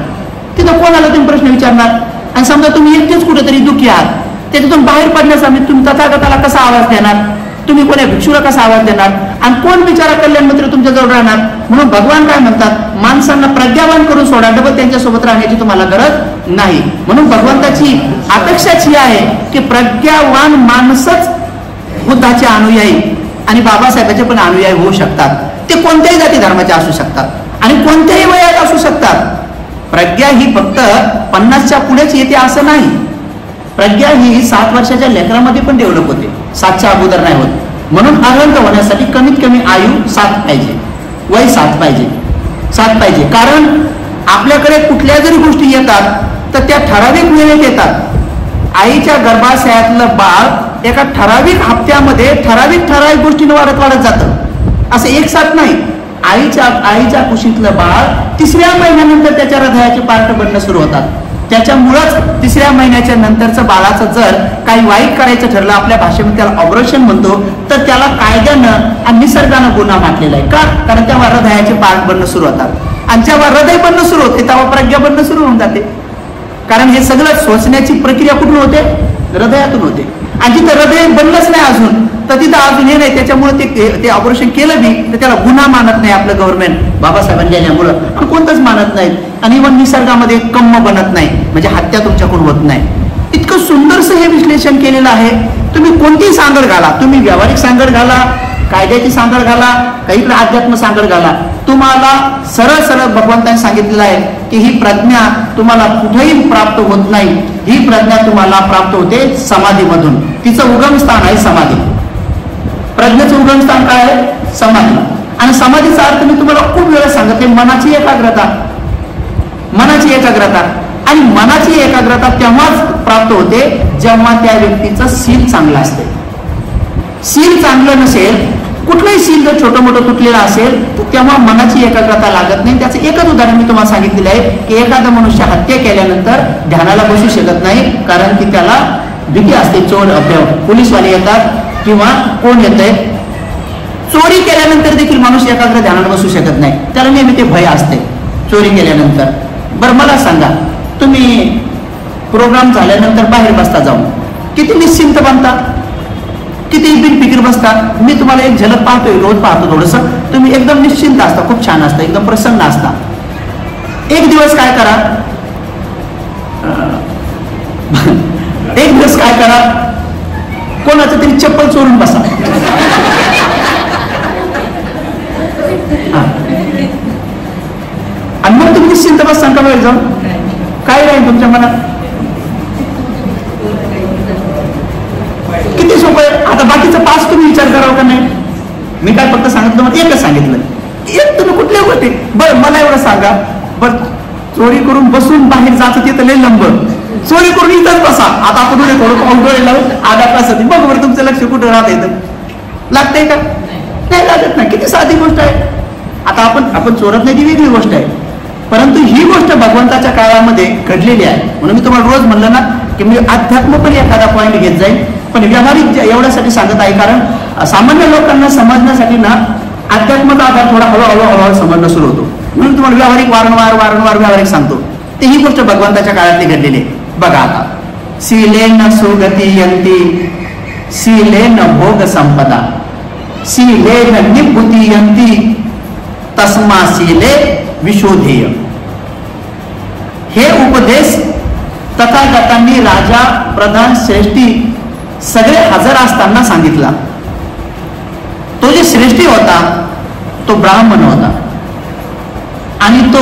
तिथं कोणाला तुम्ही प्रश्न विचारणार, आणि समजा तुम्ही एकटेच कुठेतरी दुःखी आहात, त्याच्यातून बाहेर पडण्यासाठी तुम्ही तथागताला कसा आवाज देणार, तुम्ही कोण्या भिक्षूला कसा आवाज देणार, आणि कोण बिचारा कल्याण मंत्री तुमच्या जवळ राहणार. म्हणून भगवान काय म्हणतात, माणसांना प्रज्ञावान करून सोडा, डबल त्यांच्यासोबत राहण्याची तुम्हाला गरज नाही. म्हणून भगवंताची अपेक्षाच ही आहे की प्रज्ञावान माणसच बुद्धाचे अनुयायी आणि बाबासाहेबांचे पण अनुयायी होऊ शकतात. ते कोणत्याही जाती धर्माचे असू शकतात आणि कोणत्याही वयात असू शकतात. प्रज्ञा ही फक्त 50च्या पुढेच येते असं नाही. प्रज्ञा ही 7 वर्षाच्या लेकरामध्ये पण डेव्हलप होते, 7च्या अगोदर नाही होत. म्हणून अनंत होण्यासाठी कमीत कमी आयु 7 पाहिजे, वय 7 पाहिजे. कारण आपल्याकडे कुठल्या जरी गोष्टी येतात तर त्या ठराविक वेळेत येतात. आईच्या गर्भाशयातलं बाळ एका ठराविक हप्त्यामध्ये ठराविक गोष्टींनी वाढत जातं, असं एक साथ नाही. आईच्या कुशीतलं बाळ 3ऱ्या महिन्यानंतर त्याच्या हृदयाचे पार्ट बनणं सुरू होतात. त्याच्यामुळंच 3ऱ्या महिन्याच्या नंतरचं बाळाचं जर काही वाईट करायचं ठरलं, आपल्या भाषेमध्ये त्याला ऑपरेशन म्हणतो, तर त्याला कायद्यानं आणि निसर्गानं गुन्हा मानलेला आहे. का? कारण तेव्हा हृदयाचे पार्ट बनणं सुरू होतात, आणि जेव्हा हृदय बनणं सुरू होते तेव्हा प्रज्ञा बनणं सुरू होऊन जाते. कारण हे सगळं सोचण्याची प्रक्रिया कुठून होते, हृदयातून होते. आणि जिथं हृदय बनलंच नाही अजून, तर तिथं अजून हे नाही. त्याच्यामुळे ते ऑपरेशन केलं बी तर त्याला गुन्हा मानत नाही आपलं गव्हर्नमेंट, बाबासाहेबांनी लिहिल्यामुळं कोणतंच मानत नाही. आणि इव्हन निसर्गामध्ये कम्म बनत नाही, म्हणजे हत्या तुमच्याकडून होत नाही. इतकं सुंदरसं हे विश्लेषण केलेलं आहे. तुम्ही कोणतीही सांगड घाला, तुम्ही व्यावहारिक सांगड घाला, कायद्याची सांगड घाला, काही अध्यात्म सांगड घाला, तुम्हाला सरळ सरळ भगवंतांनी सांगितलेलं आहे की ही प्रज्ञा तुम्हाला कुठेही प्राप्त होत नाही. ही प्रज्ञा तुम्हाला प्राप्त होते समाधीमधून. तिचं उगमस्थान आहे समाधी. प्रज्ञेचं उगमस्थान काय आहे, समाधी. आणि समाधीचा अर्थ मी तुम्हाला खूप वेळा सांगते, मनाची एकाग्रता. आणि मनाची एकाग्रता तेव्हाच प्राप्त होते जेव्हा त्या व्यक्तीचं सील चांगलं असते. सील चांगलं नसेल, कुठलंही सील जर छोटं मोठं तुटलेलं असेल तर तेव्हा मनाची एकाग्रता लागत नाही. त्याचं एकच उदाहरण मी तुम्हाला सांगितलेलं आहे की एखादा मनुष्य हत्या केल्यानंतर ध्यानाला बसू शकत नाही, कारण की त्याला भीती असते. चोर पोलीसवाले येतात किंवा कोण येतंय. चोरी केल्यानंतर देखील माणूस एकाग्र ध्यानाला बसू शकत नाही, त्याला नेहमी ते भय असते चोरी केल्यानंतर. बरं मला सांगा, तुम्ही प्रोग्राम झाल्यानंतर बाहेर बसता जाऊन किती निश्चिंत बनता, किती बिनफिकीर बसता. मी तुम्हाला एक झलक पाहतोय, रोज पाहतो थोडंसं. तुम्ही एकदम निश्चिंत असता, खूप छान असता, एकदम प्रसन्न असता. एक दिवस काय करा, कोणाचं तरी चप्पल चोरून बसा. आणि मग तुम्ही निश्चिंत बसता का वेळ जाऊन, काय राहील तुमच्या मनात. किती सोपं आहे. आता बाकीचं 5 तुम्ही विचार करावं का नाही. मी काय फक्त सांगितलं, मग एकच सांगितलं. एक तुम्ही कुठल्या गोष्टी. बरं मला एवढं सांगा, बरं चोरी करून बसून बाहेर जायचं तिथं लय लंब, चोरी करून इथंच बसा. आता आपण थोडं पाऊल लावून आधा तासात बघ बरं तुमचं लक्ष कुठं राहत येतं. लागतंय का, नाही लागत नाही. किती साधी गोष्ट आहे. आता आपण चोरत नाही ती वेगळी गोष्ट आहे, परंतु ही गोष्ट भगवंताच्या काळामध्ये घडलेली आहे. म्हणून मी तुम्हाला रोज म्हणलं ना की मी अध्यात्म पण एखादा पॉईंट घेत जाईल, पण व्यावहारिक एवढ्यासाठी सांगत आहे कारण सामान्य लोकांना समजण्यासाठी ना अध्यात्माचा आधार थोडा हळूहळू समजणं सुरू होतो. म्हणून तुम्हाला व्यावहारिक वारंवार व्यावहारिक सांगतो. ते ही गोष्ट भगवंताच्या काळातली घडलेली आहे. बघा आता, शीलेन सुगतियन्ति शीलेन भोग संपदा शीलेन निभूतियन्ति तस्मासीले विशोधेय. हे उपदेश तथागतांनी राजा, प्रधान, श्रेष्ठी सगळे हजर असताना सांगितला. तो जे श्रेष्ठी होता तो ब्राह्मण होता आणि तो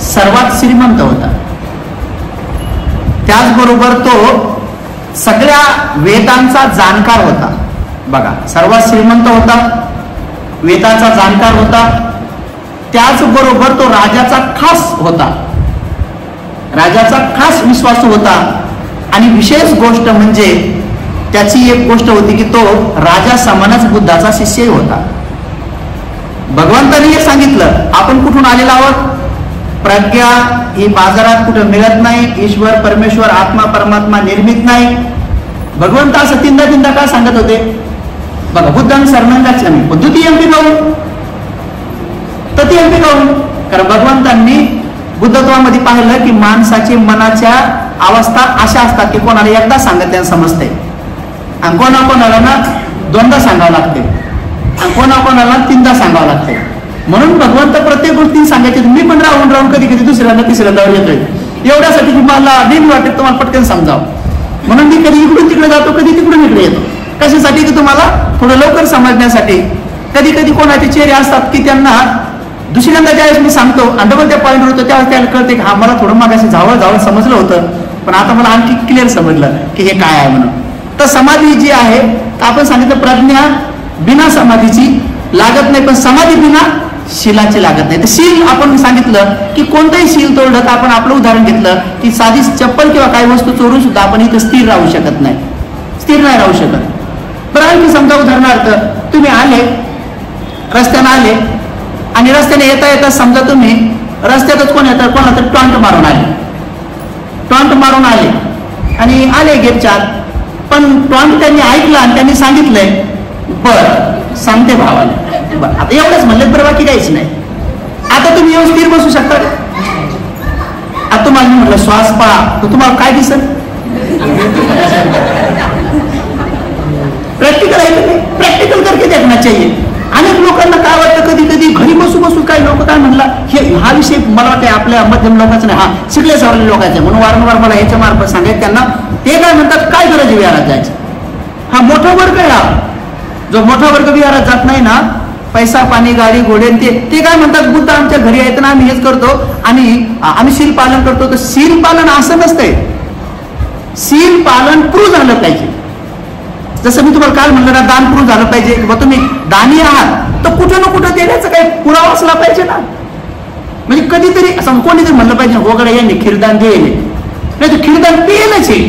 सर्वात श्रीमंत होता. त्याचबरोबर तो सगळ्या वेदांचा जाणकार होता. बघा, सर्वात श्रीमंत होता, वेदाचा जाणकार होता, त्याचबरोबर तो राजाचा खास होता, राजाचा खास विश्वासू होता. आणि विशेष गोष्ट म्हणजे त्याची एक गोष्ट होती की तो राजा समानच बुद्धाचा शिष्यही होता. भगवंतांनी हे सांगितलं, आपण कुठून आलेलो आहोत? प्रज्ञा ही बाजारात कुठं मिळत नाही. ईश्वर, परमेश्वर, आत्मा, परमात्मा निर्मित नाही. भगवंत असं तीनदा काय सांगत होते बघा, बुद्धं शरणं गच्छामि, द्वितीयंपि गौण, तृतीयंपि गौण. कारण भगवंतांनी बुद्धत्वामध्ये पाहिलं की माणसाची मनाच्या अवस्था अशा असतात की कोणाला एकदा सांगत त्यांना समजते आणि कोणाला ना दोनदा सांगावं लागते आणि कोणाला तीनदा सांगावं लागते. म्हणून भगवंत प्रत्येक गोष्टी सांगायचे. मी पण राहून कधी दुसऱ्यांदा तिसऱ्यांदा येतोय एवढ्यासाठी की मला नेहमी वाटते तुम्हाला पटकन समजावं. म्हणून मी कधी इकडून तिकडे जातो, कधी तिकडून इकडे येतो. कशासाठी? की तुम्हाला थोडं लवकर समजण्यासाठी. कधी कोणाचे चेहरे असतात की त्यांना दुसऱ्यांदा ज्यावेळेस मी सांगतो आणि डबल त्या पॉईंटवर होतो त्यावेळेस त्याला कळते की हा मला थोडं मागाशी जावं समजलं होतं, पण आता मला आणखी क्लिअर समजलं की हे काय आहे म्हणून. तर समाधी जी आहे तर आपण सांगितलं प्रज्ञा बिना समाधीची लागत नाही, पण समाधी बिना शीलाची लागत नाही. तर शील आपण सांगितलं की कोणतंही शील तोडलं तर आपण आपलं उदाहरण घेतलं की साधी चप्पल किंवा काही वस्तू चोरून सुद्धा आपण इथं स्थिर राहू शकत नाही, स्थिर नाही राहू शकत. बरं, आणखी समजा उदाहरणार्थ तुम्ही आले, रस्त्याने आले आणि रस्त्याने येता समजा तुम्ही रस्त्यातच कोणाला तर टॉन्ट मारून आले आणि आले गेटच्या आत. पण टॉन्ट त्यांनी ऐकलं आणि त्यांनी सांगितलंय बरं सांगते भावाला, बरं आता एवढंच म्हणलं, बरं बाकी काहीच नाही. आता तुम्ही येऊन स्थिर बसू शकता. आता तुम्हाला मी म्हटलं श्वास पहा, तर तुम्हाला काय दिसत? प्रॅक्टिकल आहे की नाही? प्रॅक्टिकल करके देखना चाहिए. अनेक लोकांना काय वाटतं कधी घरी बसू काय लोक काय म्हणला हा विषय मला वाटतं आपल्या मध्यम लोकांचा नाही, हा शिकले सवरले लोकांचे म्हणून वारंवार मला याच्या मार्फत सांगायचं त्यांना. ते काय म्हणतात काय गरज आहे विहारात जायचं? हा मोठा वर्ग आहे. हा जो मोठा वर्ग विहारात जात नाही ना, पैसा पाणी गाडी घोडे ते काय म्हणतात बुद्ध आमच्या घरी आहेत ना, आम्ही हेच करतो आणि आम्ही शील पालन करतो. तर शील पालन असं नसतंय. शील पालन प्रूव्ह झालं पाहिजे. जसं मी तुम्हाला काल म्हणलं ना, दान प्रूव्ह झालं पाहिजे किंवा तुम्ही दानी आहात तर कुठं ना कुठं देण्याचं काही पुरावा असला पाहिजे ना. म्हणजे कधीतरी असं कोणीतरी म्हणलं पाहिजे वगैरे यांनी खीरदान देईल, नाही तर खीरदान पेलच आहे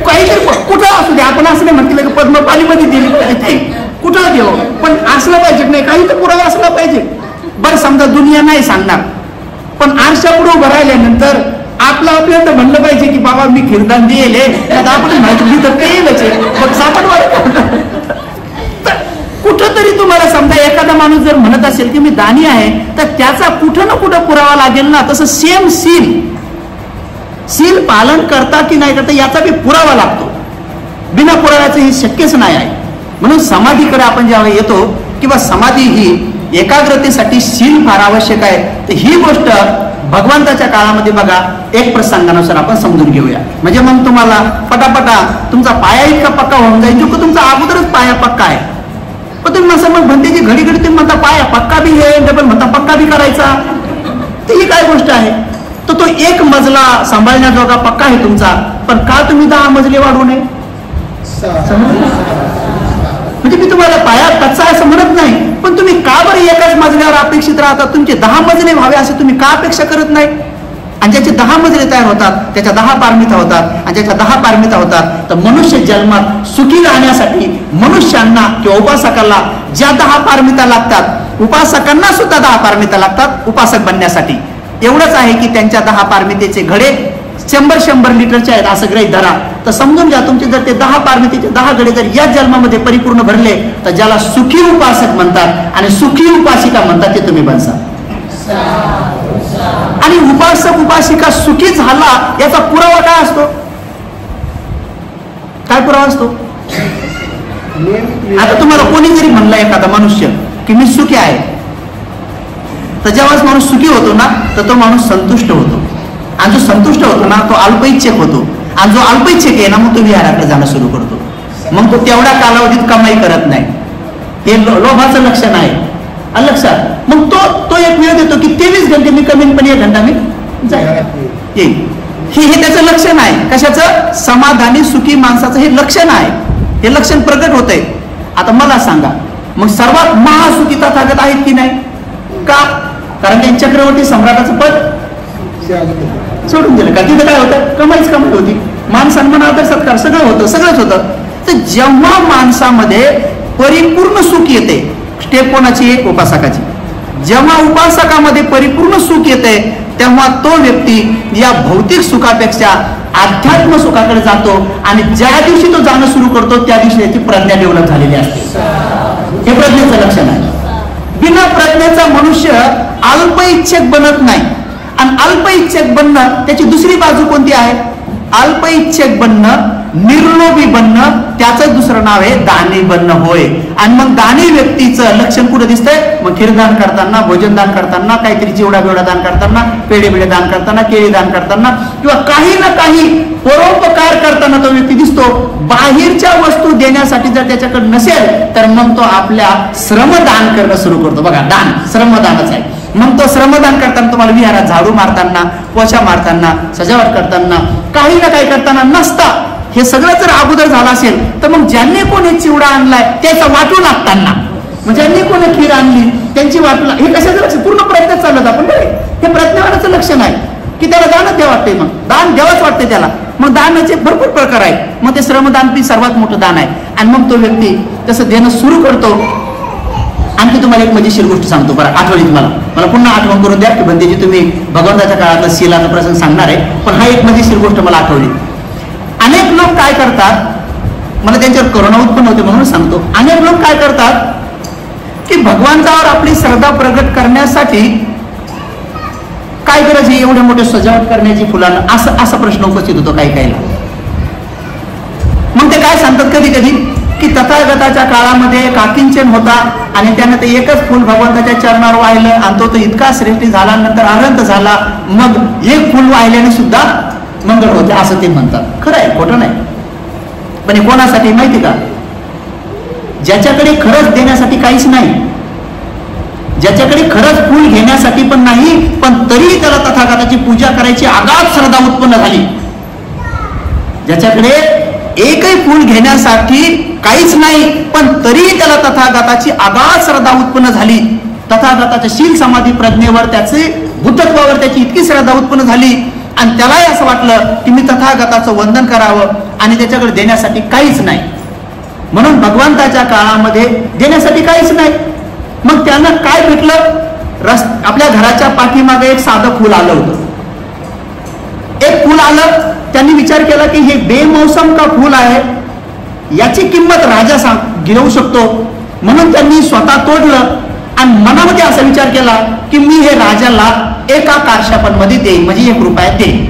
काहीतरी कुठं असू दे. आपण असं नाही म्हटलं की पद्मपाणीमध्ये दिली कुठं देऊ, पण असलं पाहिजे नाही, काही तर पुरावा असला पाहिजे. बरं समजा दुनिया नाही सांगणार, पण आरशापुढे उभं राहिल्यानंतर आपल्याला म्हणलं पाहिजे की बाबा मी खीरदान देईल, आपण माहिती तर येईलच मग सापडवायचं. कुठं तरी तुम्हाला समजा एखादा माणूस जर म्हणत असेल की मी दानी आहे तर त्याचा कुठं ना कुठं पुरावा लागेल ना. तसं सेम शील पालन करता की नाही करता याचा बी पुरावा लागतो. बिना पुराव्याचं हे शक्यच नाही आहे. म्हणून समाधीकडे आपण जेव्हा येतो किंवा समाधी ही एकाग्रतेसाठी शील फार आवश्यक आहे. तर ही गोष्ट भगवंताच्या काळामध्ये बघा एक प्रसंगानुसार आपण समजून घेऊया. म्हणजे मग तुम्हाला पटापटा तुमचा पाया इतका पक्का होऊन जाईल जो तुमचा अगोदरच पाया पक्का आहे. पण तुम्ही असं मग म्हणते की घडी तुम्ही म्हणता पाया पक्का बी आहे डबल म्हणता पक्का बी करायचा, तर ही काय गोष्ट आहे? तर तो एक मजला सांभाळण्याजोगा पक्का आहे तुमचा, पण का तुम्ही 10 मजले वाढवू नये? म्हणजे मी तुम्हाला पाया कच्चा असं म्हणत नाही, पण तुम्ही का बरं एकाच मजल्यावर अपेक्षित राहतात? तुमचे 10 मजले व्हावे असं तुम्ही का अपेक्षा करत नाही? आणि ज्याचे 10 मजले तयार होतात त्याच्या 10 पारमिता होतात, आणि ज्याच्या 10 पारमिता होतात तर मनुष्य जन्मात सुखी राहण्यासाठी मनुष्यांना किंवा उपासकाला ज्या 10 पारमिता लागतात, उपासकांना सुद्धा 10 पारमिता लागतात उपासक बनण्यासाठी. एवढंच आहे की त्यांच्या 10 पारमितेचे घडे 100 लिटरचे आहेत असं गृहीत धरा. तर समजून घ्या तुमचे जर ते 10 पारमितेचे 10 घडे जर या जन्मामध्ये परिपूर्ण भरले तर ज्याला सुखी उपासक म्हणतात आणि सुखी उपासिका म्हणतात ते तुम्ही बनसा. आणि उपासक उपासिका सुखी झाला याचा पुरावा काय असतो? काय पुरावा असतो? आता तुम्हाला कोणी जरी म्हणलं एखादा मनुष्य की मी सुखी आहे, तर जेव्हाच माणूस सुखी होतो ना तर तो माणूस संतुष्ट होतो, आणि जो संतुष्ट होतो ना तो अल्पइच्छेक होतो, आणि जो अल्पइच्छेक आहे ना मग तो विहाराकडे जाणं सुरू करतो. मग तो तेवढ्या कालावधीत कमाई करत नाही, हे लोभाचं लक्षण आहे. लक्षात मग तो एक वेळ देतो की 23 घंटे मी कमीत कमी 1 घंटा मी येईल. हे त्याचं लक्षण आहे. कशाचं? समाधानी सुखी माणसाचं हे लक्षण आहे. हे लक्षण प्रकट होतंय. आता मला सांगा, मग सर्वात महासुखी तथागत आहेत की नाही? का? कारण त्यांनी चक्रवर्ती सम्राटाचं पद सोडून दिलं. का? तिथं काय होतं? कमाईच कमाई होती, मान सन्मान आदर सत्कार सगळं होतं, सगळंच होतं. तर जेव्हा माणसामध्ये परिपूर्ण सुख येते, स्टेप कोणाची आहे? उपासकाची. जेव्हा उपासकामध्ये परिपूर्ण सुख येते तेव्हा तो व्यक्ती या भौतिक सुखापेक्षा अध्यात्म सुखाकडे जातो, आणि ज्या दिवशी तो जाणं सुरू करतो त्या दिवशी त्याची प्रज्ञा डेव्हलप झालेली असते. हे प्रज्ञेचं लक्षण आहे. बिना प्रज्ञेचा मनुष्य अल्पइच्छेक बनत नाही, आणि अल्पइच्छेक बनणं त्याची दुसरी बाजू कोणती आहे? अल्पइच्छेक बनणं, निर्लोभी बनणं, त्याचं दुसरं नाव आहे दानी बनणं होय. आणि मग दानी व्यक्तीचं लक्षण कुठं दिसतंय? मग खीरदान करताना, भोजन दान करताना, काहीतरी चिवडा बिवडा दान करताना, पेढे बिडे दान करताना, केळी दान करताना, किंवा काही ना काही परोपकार करताना तो व्यक्ती दिसतो. बाहेरच्या वस्तू देण्यासाठी जर त्याच्याकडे नसेल तर मग तो आपल्या श्रमदान करणं सुरू करतो. बघा, दान श्रमदानच आहे. मग तो श्रमदान करताना तुम्हाला विहारात झाडू मारताना, पोछा मारताना, सजावट करताना, काही ना काही करताना नसता, हे सगळं जर अगोदर झालं असेल तर मग ज्यांनी कोणी चिवडा आणलाय त्याचा वाटू लागताना, म्हणजे ज्यांनी कोणी खीर आणली त्यांची वाटू, हे कशाचं लक्ष? पूर्ण प्रयत्न चालत आपण बरे. हे प्रज्ञावानाचं लक्षण आहे की त्याला दानच द्यावं वाटतंय, मग दान द्यावंच वाटतंय त्याला. मग दानाचे भरपूर प्रकार आहेत. मग ते श्रमदान बी सर्वात मोठं दान आहे. आणि मग तो व्यक्ती तसं देणं सुरू करतो. आणखी तुम्हाला एक मजेशीर गोष्ट सांगतो, बरं आठवली तुम्हाला, मला पुन्हा आठवण करून द्या की बंदेजी तुम्ही भगवंताच्या काळातला शीलाचा प्रसंग सांगणार आहे, पण हा एक मजेशीर गोष्ट मला आठवली. अनेक लोक काय करतात, मला त्यांच्यावर करुणा उत्पन्न होते म्हणून सांगतो. अनेक लोक काय करतात की भगवंतावर आपली श्रद्धा प्रगट करण्यासाठी काय गरज आहे एवढ्या मोठ्या सजावट करण्याची फुलांना, असा प्रश्न उपस्थित होतो काही काहीला. मग ते काय सांगतात कधी कधी की तथागताच्या काळामध्ये काकिंचन होता, आणि त्यानं ते एकच फुल भगवंताच्या चरणावर वाहिलं, आणि तो इतका श्रेष्ठी झाला, नंतर अनंत झाला, मग एक फुल वाहिल्याने सुद्धा मंगळ होते, असं ते म्हणतात. खरं आहे, खोटं नाही. पण हे कोणासाठी माहिती का? ज्याच्याकडे खरंच देण्यासाठी काहीच नाही, ज्याच्याकडे खरंच फुल घेण्यासाठी पण नाही, पण तरी त्याला तथागताची पूजा करायची आगाध श्रद्धा उत्पन्न झाली. ज्याच्याकडे एकही फुल घेण्यासाठी काहीच नाही पण तरी त्याला तथागताची आगाध श्रद्धा उत्पन्न झाली, तथागताच्या शील समाधी प्रज्ञेवर, त्याचे भूतत्वावर त्याची इतकी श्रद्धा उत्पन्न झाली, आणि त्यालाही असं वाटलं की मी तथागताचं वंदन करावं, आणि त्याच्याकडे देण्यासाठी काहीच नाही. म्हणून भगवंताच्या काळामध्ये देण्यासाठी काहीच नाही. मग त्यांना काय भेटलं? आपल्या घराच्या पाठीमागे एक साधं फुल आलं होतं. एक फुल आलं, त्यांनी विचार केला की हे बेमौसम का फुल आहे, याची किंमत राजा घेऊ शकतो. म्हणून त्यांनी स्वतः तोडलं आणि मनामध्ये असा विचार केला की मी हे राजाला एका कारशापणमध्ये देईन, म्हणजे 1 रुपयात देईन.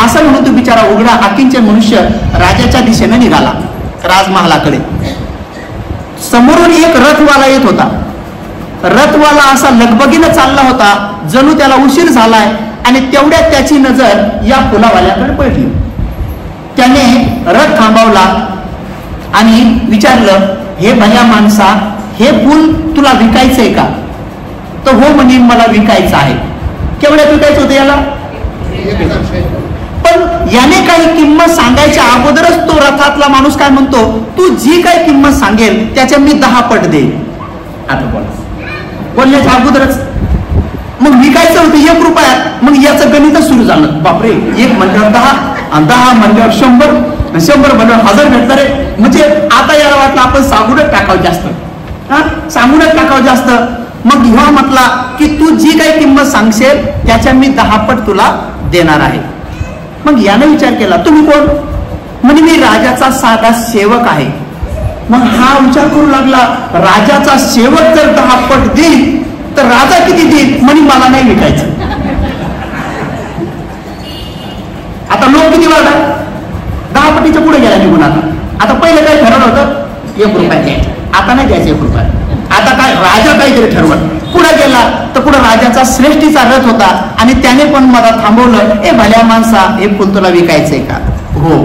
असं म्हणून तो बिचारा उघडा अकिंचन मनुष्य राजाच्या दिशेने निघाला राजमहालाकडे. समोरून एक रथवाला येत होता. रथवाला असा लगबगीनं चालला होता, जणू त्याला उशीर झालाय, आणि तेवढ्यात त्याची नजर या फुलावाल्याकडे पडली. त्याने रथ थांबवला आणि विचारलं, हे भल्या माणसा, हे फुल तुला विकायचंय का? तर हो म्हणे, मला विकायचं आहे. केवढ्यात विकायचं होतं याला? पण याने काही किंमत सांगायच्या अगोदरच तो रथातला माणूस काय म्हणतो, तू जी काही किंमत सांगेल त्याच्या मी 10 पट देईन. आता बोलण्याच्या अगोदरच मग विकायचं होतं 1 रुपयात. मग याचं गणितच सुरू झालं. बापरे, 1 म्हणल्यावर 10, 10 म्हणल्यावर 100, 100 म्हणल्यावर 1000 भेटणार आहे. म्हणजे आता याला वाटलं आपण सांगूनच टाकावं जास्त, सांगूनच टाकावं जास्त. मग ह्या म्हटला की तू जी काही किंमत सांगशील त्याच्या मी 10 पट तुला देणार आहे. मग याने विचार केला, तुम्ही कोण? म्हणजे मी राजाचा साधा सेवक आहे. मग हा विचार करू लागला, राजाचा सेवक जर 10 पट देईल तर राजा किती देईल? म्हणे मला नाही विकायचं. आता लोक किती वाढला? 10 पटीच्या पुढे गेला निघून. आता आता पहिलं काय ठरवलं होतं, 1 रुपया द्यायचा, आता नाही द्यायचं 1 रुपया. आता काय राजा काहीतरी ठरवलं, पुढे गेला तर पुढे राजाचा श्रेष्ठीचा रथ होता आणि त्याने पण मला थांबवलं, ए भल्या माणसा हे फुल तुला विकायचंय का? हो.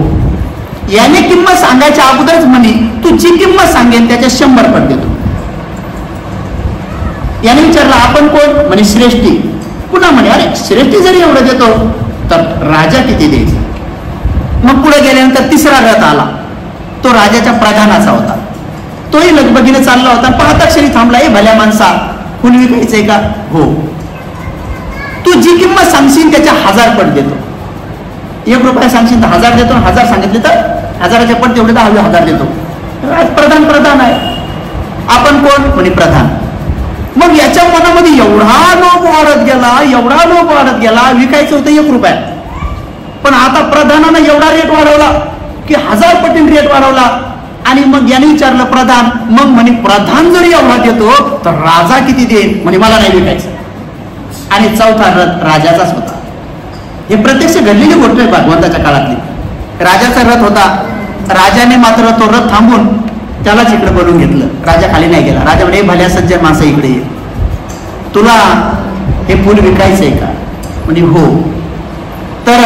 याने किंमत सांगायच्या अगोदरच म्हणे तू जी किंमत सांगेल त्याच्या 100 पट देतो. याने विचारलं आपण कोण? म्हणे श्रेष्ठी. पुन्हा म्हणे अरे श्रेष्ठी जरी एवढं देतो तर राजा किती द्यायचा? मग पुढे गेल्यानंतर तिसरा रथ आला, तो राजाच्या प्रधानाचा होता. तोही लगबगीने चालला होता, पाहता क्षणी थांबला, ए भल्या माणसा फुल विकायचंय का? हो. तू जी किंमत सांगशील त्याच्या 1000 पट देतो. 1 रुपया सांगशील तर 1000 देतो, 1000 सांगितले तर 1000चे पट तेवढे तर 1000 देतो. प्रधान आहे. आपण कोण? म्हणे प्रधान. मग याच्या मनामध्ये एवढा लोभ वाढत गेला, विकायचं होतं 1 रुपया, पण आता प्रधानानं एवढा रेट वाढवला की 1000 पटीने रेट वाढवला. आणि मग याने विचारलं प्रधान, मग म्हणे प्रधान जरी एवढा देतो तर राजा किती देईल? म्हणे मला नाही विकायचं. आणि चौथा रथ राजाचाच होता. हे प्रत्यक्ष घडलेली गोष्ट आहे भगवंताच्या काळातली. राजाचा रथ होता, राजाने मात्र तो रथ थांबून त्यालाच इकडे बनवून घेतलं. राजा खाली नाही गेला. राजा म्हणे भल्या सज्जन माणसं इकडे ये, तुला हे फुल विकायचंय का? म्हणे हो. तर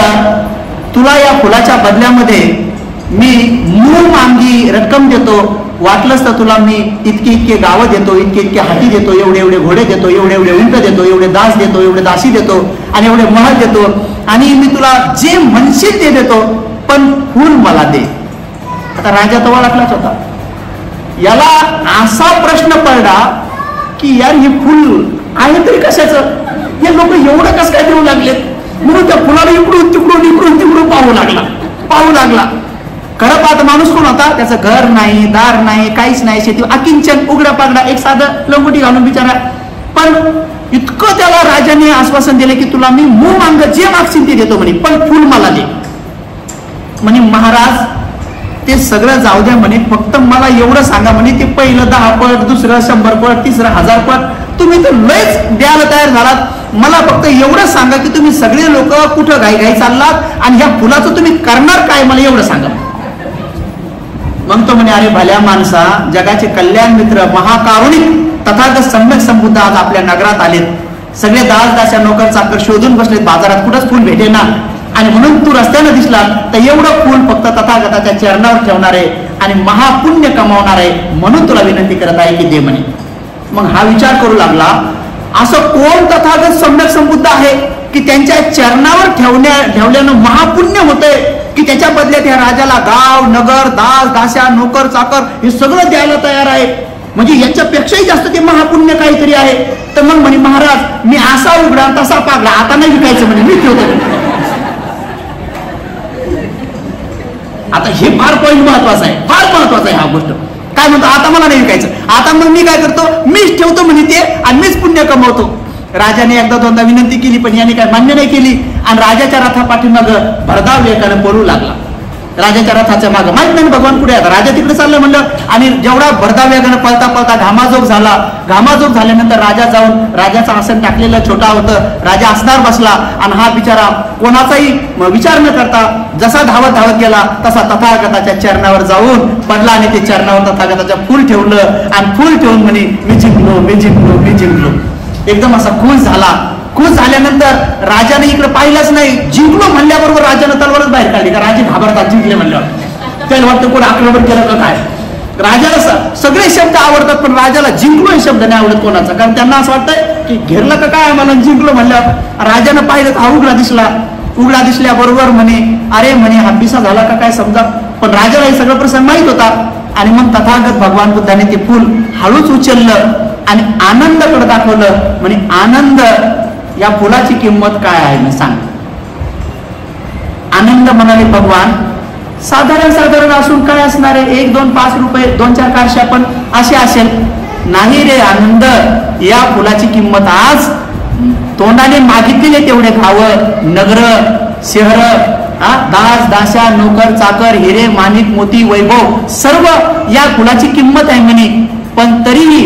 तुला या फुलाच्या बदल्यामध्ये मी मूळ मांगी रक्कम देतो, वाटलंच तर तुला मी इतके गावं देतो, इतके हाती देतो, एवढे घोडे देतो, एवढे उंट देतो, एवढे दास देतो, एवढे दासी देतो आणि एवढे महल देतो आणि मी तुला जे म्हणशील ते देतो, पण फुल मला दे. आता राजा तो वाटलाच होता. याला असा प्रश्न पडला की यार हे फुल आहे तरी कशाचं? हे लोक एवढं कसं काय देऊ लागलेत? म्हणून त्या फुलाला इकडून तिकडून पाहू लागला. खरं पाहता माणूस कोण होता? त्याचं घर नाही, दार नाही, काहीच नाही, शेती अकिंचन, उघडा पागडा, एक साधं लंगोटी घालून बिचारा. पण इतकं त्याला राजाने आश्वासन दिले की तुला मी मूळ मांग जे मागशील ते देतो म्हणे, पण फुल मला दे. म्हणे महाराज ते सगळं जाऊ द्या म्हणे, फक्त मला एवढं सांगा म्हणे, ते पहिलं 10 पट, दुसरं 100 पट, तिसरं 1000 पट, तुम्ही तर लयच द्यायला तयार झालात. मला फक्त एवढं सांगा की तुम्ही सगळे लोक कुठं घाई चाललात आणि ह्या फुलाचं तुम्ही करणार काय, मला एवढं सांगा. मग तो म्हणे अरे भल्या माणसा, जगाचे कल्याण मित्र महाकारुणिक तथागत सम्यक संबुद्ध आज आपल्या नगरात आलेत. सगळे दास दास्या नोकर चाकर शोधून बसलेत बाजारात, कुठंच फुल भेटेना आणि म्हणून तू रस्त्यानं दिसला तर एवढं फुल फक्त तथागताच्या चरणावर ठेवणार आहे आणि महापुण्य कमावणार आहे, म्हणून तुला विनंती करत आहे की दे म्हणे. मग हा विचार करू लागला, असं कोण तथागत सम्यक संबुद्ध आहे की त्यांच्या चरणावर ठेवल्यानं महापुण्य होतंय की त्याच्या बदल्यात या राजाला गाव नगर दास दास्या नोकर चाकर हे सगळं द्यायला तयार आहे, म्हणजे याच्यापेक्षाही जास्त ते महापुण्य काहीतरी आहे. तर मग म्हणे महाराज मी असा उघडा तसा पागला, आता नाही विकायचं म्हणे, मी ठेवतो. आता हे फार पॉईंट महत्वाचा आहे, फार महत्वाचा आहे हा गोष्ट. काय म्हणतो? आता मला नाही विकायचं. आता मग मी काय करतो? मीच ठेवतो म्हणे ते आणि मीच पुण्य कमवतो. राजाने एकदा दोनदा विनंती केली पण याने काय मान्य नाही केली आणि राजाच्या रथापाठीमाग भरधाव वेगाने पळू लागला. राजाच्या रथाच्या मागे माहित नाही भगवान पुढे आता, राजा तिकडे चाललं म्हणलं आणि जेवढा भरधाव वेगाने पळता पळता घामाजोग झाला. घामाजोग झाल्यानंतर राजा जाऊन राजाचं आसन टाकलेलं छोटा होतं, राजा आसनावर बसला आणि हा बिचारा कोणाचाही विचार न करता जसा धावत गेला तसा तथागताच्या चरणावर जाऊन पडला आणि ते चरणावर तथागताच्या फूल ठेवलं आणि फूल ठेवून म्हणे मी जिंकलो. एकदम असा खुश झाला. खुश झाल्यानंतर राजाने इकडे पाहिलंच नाही. जिंकलो म्हणल्याबरोबर राजाने तलवारच बाहेर काढली, का राजे घाबरतात जिंकले म्हणल्यावर. त्याला वाटतं कोण आक्रमण केलं का काय. राजाला सगळे शब्द आवडतात पण राजाला जिंकलो हे शब्द नाही आवडत कोणाचा, कारण त्यांना असं वाटतंय की घेरलं का काय आम्हाला जिंकलो म्हणल्यावर. राजानं पाहिलं हा उघडा दिसल्याबरोबर म्हणे अरे म्हणे हा पिसा झाला का काय समजा. पण राजाला हे सगळं प्रसंग माहित होता आणि मग तथागत भगवान बुद्धाने ते फूल हळूच उचललं आणि आनंदाकडे दाखवलं. म्हणे आनंद या फुलाची किंमत काय आहे मी सांग. आनंद म्हणाले भगवान साधारण असून काय असणार आहे, 1, 2, 5 रुपये 2-4 कारशा पण असे असेल. नाही रे आनंद, या फुलाची किंमत आज तोंडाने मागितलेले तेवढे गावं नगर शहर दास दास्या नोकर चाकर हिरे माणिक मोती वैभव सर्व या फुलाची किंमत आहे म्हणे. पण तरीही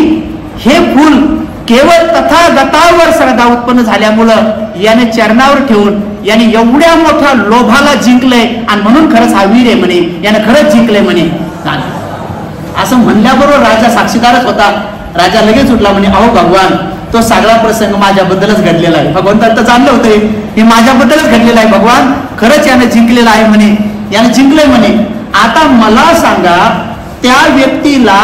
हे फुल केवळ तथागतावर श्रद्धा उत्पन्न झाल्यामुळं याने चरणावर ठेवून याने एवढ्या मोठ्या लोभाला जिंकलंय आणि म्हणून खरंच हा वीर आहे म्हणे, याने खरंच जिंकलंय म्हणे. झालं. असं म्हणल्याबरोबर राजा साक्षीदारच होता. राजा लगेच उठला म्हणे, अहो भगवान, तो सगळा प्रसंग माझ्याबद्दलच घडलेला आहे. भगवंताला तर जाणलं होतं हे माझ्याबद्दलच घडलेलं आहे. भगवान, खरंच यानं जिंकलेलं आहे म्हणे, यानं जिंकलंय म्हणे. आता मला सांगा, त्या व्यक्तीला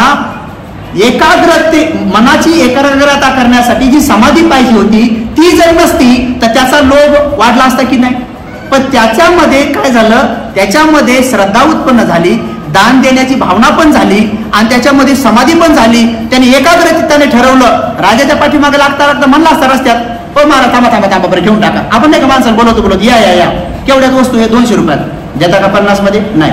मनाची एकाग्रता करण्यासाठी जी समाधी पाहिजे होती ती जर नसती तर त्याचा लोभ वाढला असता की नाही. पण त्याच्यामध्ये काय झालं, त्याच्यामध्ये श्रद्धा उत्पन्न झाली, दान देण्याची भावना पण झाली आणि त्याच्यामध्ये समाधी पण झाली. त्याने एकाग्रचित्ताने ठरवलं. राजाच्या पाठीमागे लागता लागता म्हणला असता रस्त्यात, हो मारा, थांबा थांबा थांबा, बरं घेऊन टाका. आपण नाही का माणसाला बोलवतो, या या या, केवढ्यात वस्तू आहे, 200 रुपयात देता का, 50 मध्ये नाही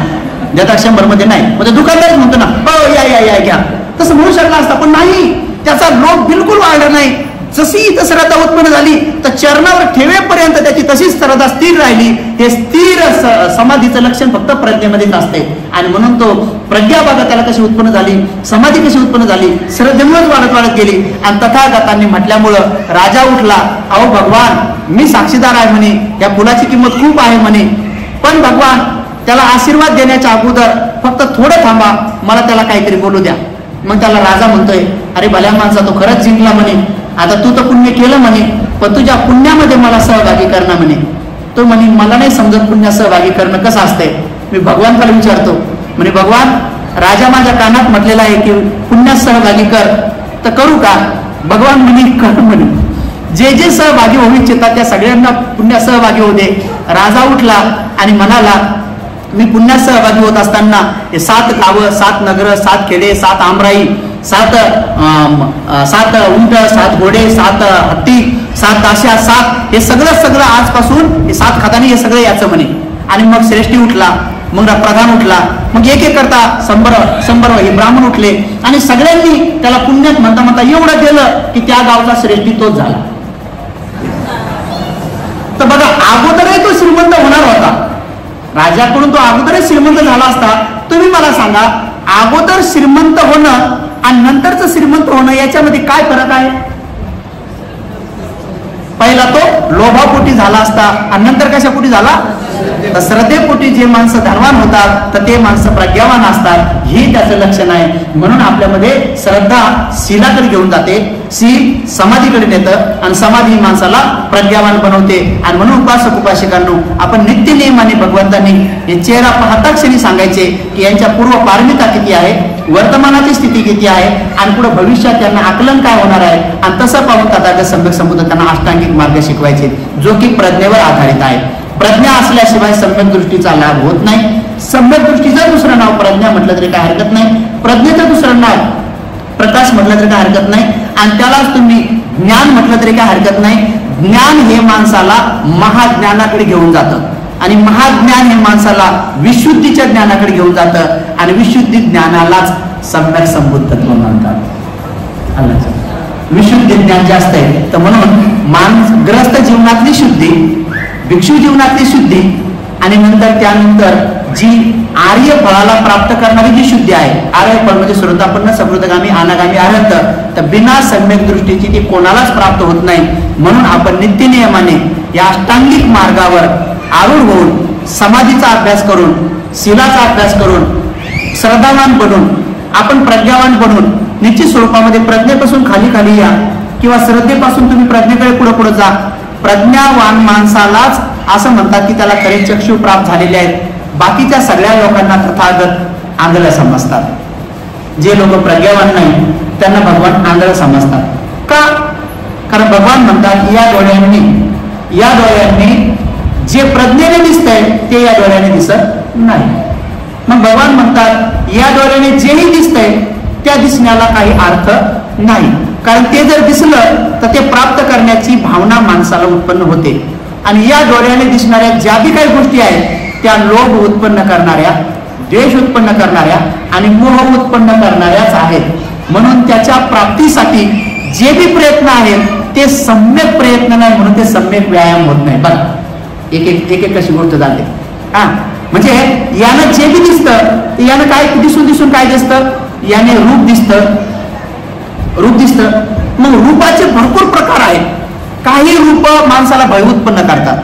देता, 100 मध्ये नाही. म्हणजे दुकानदारच म्हणतो ना, हो या या या घ्या, तसं म्हणू शकला असता. पण नाही, त्याचा लोभ बिलकुल वाढला नाही. जशी इथं श्रद्धा उत्पन्न झाली तर चरणावर ठेवेपर्यंत त्याची तशीच श्रद्धा स्थिर राहिली. हे स्थिर समाधीचं लक्षण फक्त प्रज्ञेमध्येच असते. आणि म्हणून तो प्रज्ञा बघा त्याला कशी उत्पन्न झाली, समाधी कशी उत्पन्न झाली, श्रद्धेमुळेच वाढत वाढत गेली. आणि तथागतांनी म्हटल्यामुळं राजा उठला, अहो भगवान, मी साक्षीदार आहे म्हणे, या फुलाची किंमत खूप आहे म्हणे, पण भगवान त्याला आशीर्वाद देण्याच्या अगोदर फक्त थोडं थांबा, मला त्याला काहीतरी बोलू द्या. मग त्याला राजा म्हणतोय, अरे भल्या माणसा, तो खरंच जिंकला म्हणे, आता तू तर पुण्य केलं म्हणे, पण तुझ्या पुण्यामध्ये मला सहभागी करणं म्हणे. तो म्हणे, मला नाही समजत पुण्यात सहभागी करणं कसं असतंय. मी भगवानकडे विचारतो. म्हणे, भगवान, राजा माझ्या कानात म्हटलेला आहे की पुण्यात सहभागी कर, तर करू का. भगवान म्हणे, कर म्हणे, जे जे सहभागी होऊ इच्छितात त्या सगळ्यांना पुण्यात सहभागी होऊ दे. राजा उठला आणि म्हणाला, मी पुण्यात सहभागी होत असताना हे 7 गावं, 7 नगर, 7 खेडे, 7 आमराई, 7 उंट, 7 घोडे, 7 हत्ती, 7 दाश्या, 7 हे सगळं आजपासून हे 7 खातानी हे सगळं याचं म्हणे. आणि मग श्रेष्ठी उठला, मग प्रधान उठला, मग एक एक करता 100 हे ब्राह्मण उठले आणि सगळ्यांनी त्याला पुण्यात म्हणता म्हणता एवढं केलं की त्या गावचा श्रेष्ठी तोच झाला. तर बघा, अगोदरही तो श्रीमंत होणार होता. राजाकडून तो अगोदरच श्रीमंत झाला असता. तुम्ही मला सांगा, अगोदर श्रीमंत होणं आणि नंतरचं श्रीमंत होणं याच्यामध्ये काय फरक आहे. पहिला तो लोभापोटी झाला असता आणि नंतर कशापोटी झाला, तर श्रद्धेपोटी जे माणसं धनवान होतात तर ते माणसं प्रज्ञावान असतात, हे त्याचं लक्षण आहे. म्हणून आपल्यामध्ये श्रद्धा शीलाकडे घेऊन जाते, शील समाधीकडे नेतं आणि समाधी माणसाला प्रज्ञावान बनवते. आणि म्हणून उपासक उपासिकांनो, आपण नित्य नियमाने भगवंतांनी हे चेहरा पाहता क्षणी सांगायचे की यांच्या पूर्व पारमिता किती आहे, वर्तमानाची स्थिती किती आहे आणि पुढे भविष्यात त्यांना आकलन काय होणार आहे. आणि तसं पाहून तथागत सम्यक संबोधन त्यांना अष्टांगिक मार्ग शिकवायचे, जो की प्रज्ञेवर आधारित आहे. प्रज्ञा असल्याशिवाय सम्यक दृष्टीचा लाभ होत नाही. सम्यक दृष्टीचं दुसरं नाव प्रज्ञा म्हटलं तरी काय हरकत नाही, प्रज्ञेचं दुसरं नाव प्रकाश म्हटलं तरी काय हरकत नाही, आणि त्यालाच तुम्ही ज्ञान म्हटलं तरी काय हरकत नाही. ज्ञान हे माणसाला महाज्ञानाकडे घेऊन जातं आणि महाज्ञान हे माणसाला विशुद्धीच्या ज्ञानाकडे घेऊन जातं आणि विशुद्धी ज्ञानालाच सम्यक संबुद्धत्व म्हणतात. विशुद्धी ज्ञान जास्त आहे. तर म्हणून ग्रस्त जीवनातली शुद्धी, भिक्षू जीवनातली शुद्धी आणि त्यानंतर जी आर्य फळाला प्राप्त करणारी जी शुद्धी आहे, आर्य फळ म्हणजे श्रोतापन्न, समृद्धगामी, अनागामी, अरहत, तर बिना सम्यक दृष्टीची ती कोणालाच प्राप्त होत नाही. म्हणून आपण नित्य नियमाने या अष्टांगिक मार्गावर आरूढ होऊन समाधीचा अभ्यास करून, शीलाचा अभ्यास करून, श्रद्धावान बनून, आपण प्रज्ञावान बनून निश्चित स्वरूपामध्ये प्रज्ञेपासून खाली खाली या किंवा श्रद्धेपासून तुम्ही प्रज्ञेकडे पुढे पुढे जा. प्रज्ञावान माणसालाच असं म्हणतात की त्याला खरे चक्षु प्राप्त झालेले आहेत. बाकीच्या सगळ्या लोकांना तथागत आंधळ समजतात. जे लोक प्रज्ञावान नाही त्यांना भगवान आंधळ समजतात. का? कारण भगवान म्हणतात या डोळ्यांनी जे प्रज्ञेने दिसतंय ते या डोळ्याने दिसत नाही. मग भगवान म्हणतात या डोळ्याने जेही दिसतंय त्या दिसण्याला काही अर्थ नाही. कारण ते जर दिसलं तर ते प्राप्त करण्याची भावना माणसाला उत्पन्न होते. आणि या डोळ्याने दिसणाऱ्या ज्या बी काही गोष्टी आहेत त्या लोभ उत्पन्न करणाऱ्या, द्वेष उत्पन्न करणाऱ्या आणि मोह उत्पन्न करणाऱ्याच आहेत. म्हणून त्याच्या प्राप्तीसाठी जे बी प्रयत्न आहेत ते सम्यक प्रयत्न नाही, म्हणून ते सम्यक व्यायाम होत नाही. बघा, एक एक कशी गोष्ट झाली. म्हणजे यानं जे बी दिसतं यानं काय दिसून काय दिसतं, याने रूप दिसतं. मग रूपाचे भरपूर प्रकार आहेत. काही रूप माणसाला भय उत्पन्न करतात,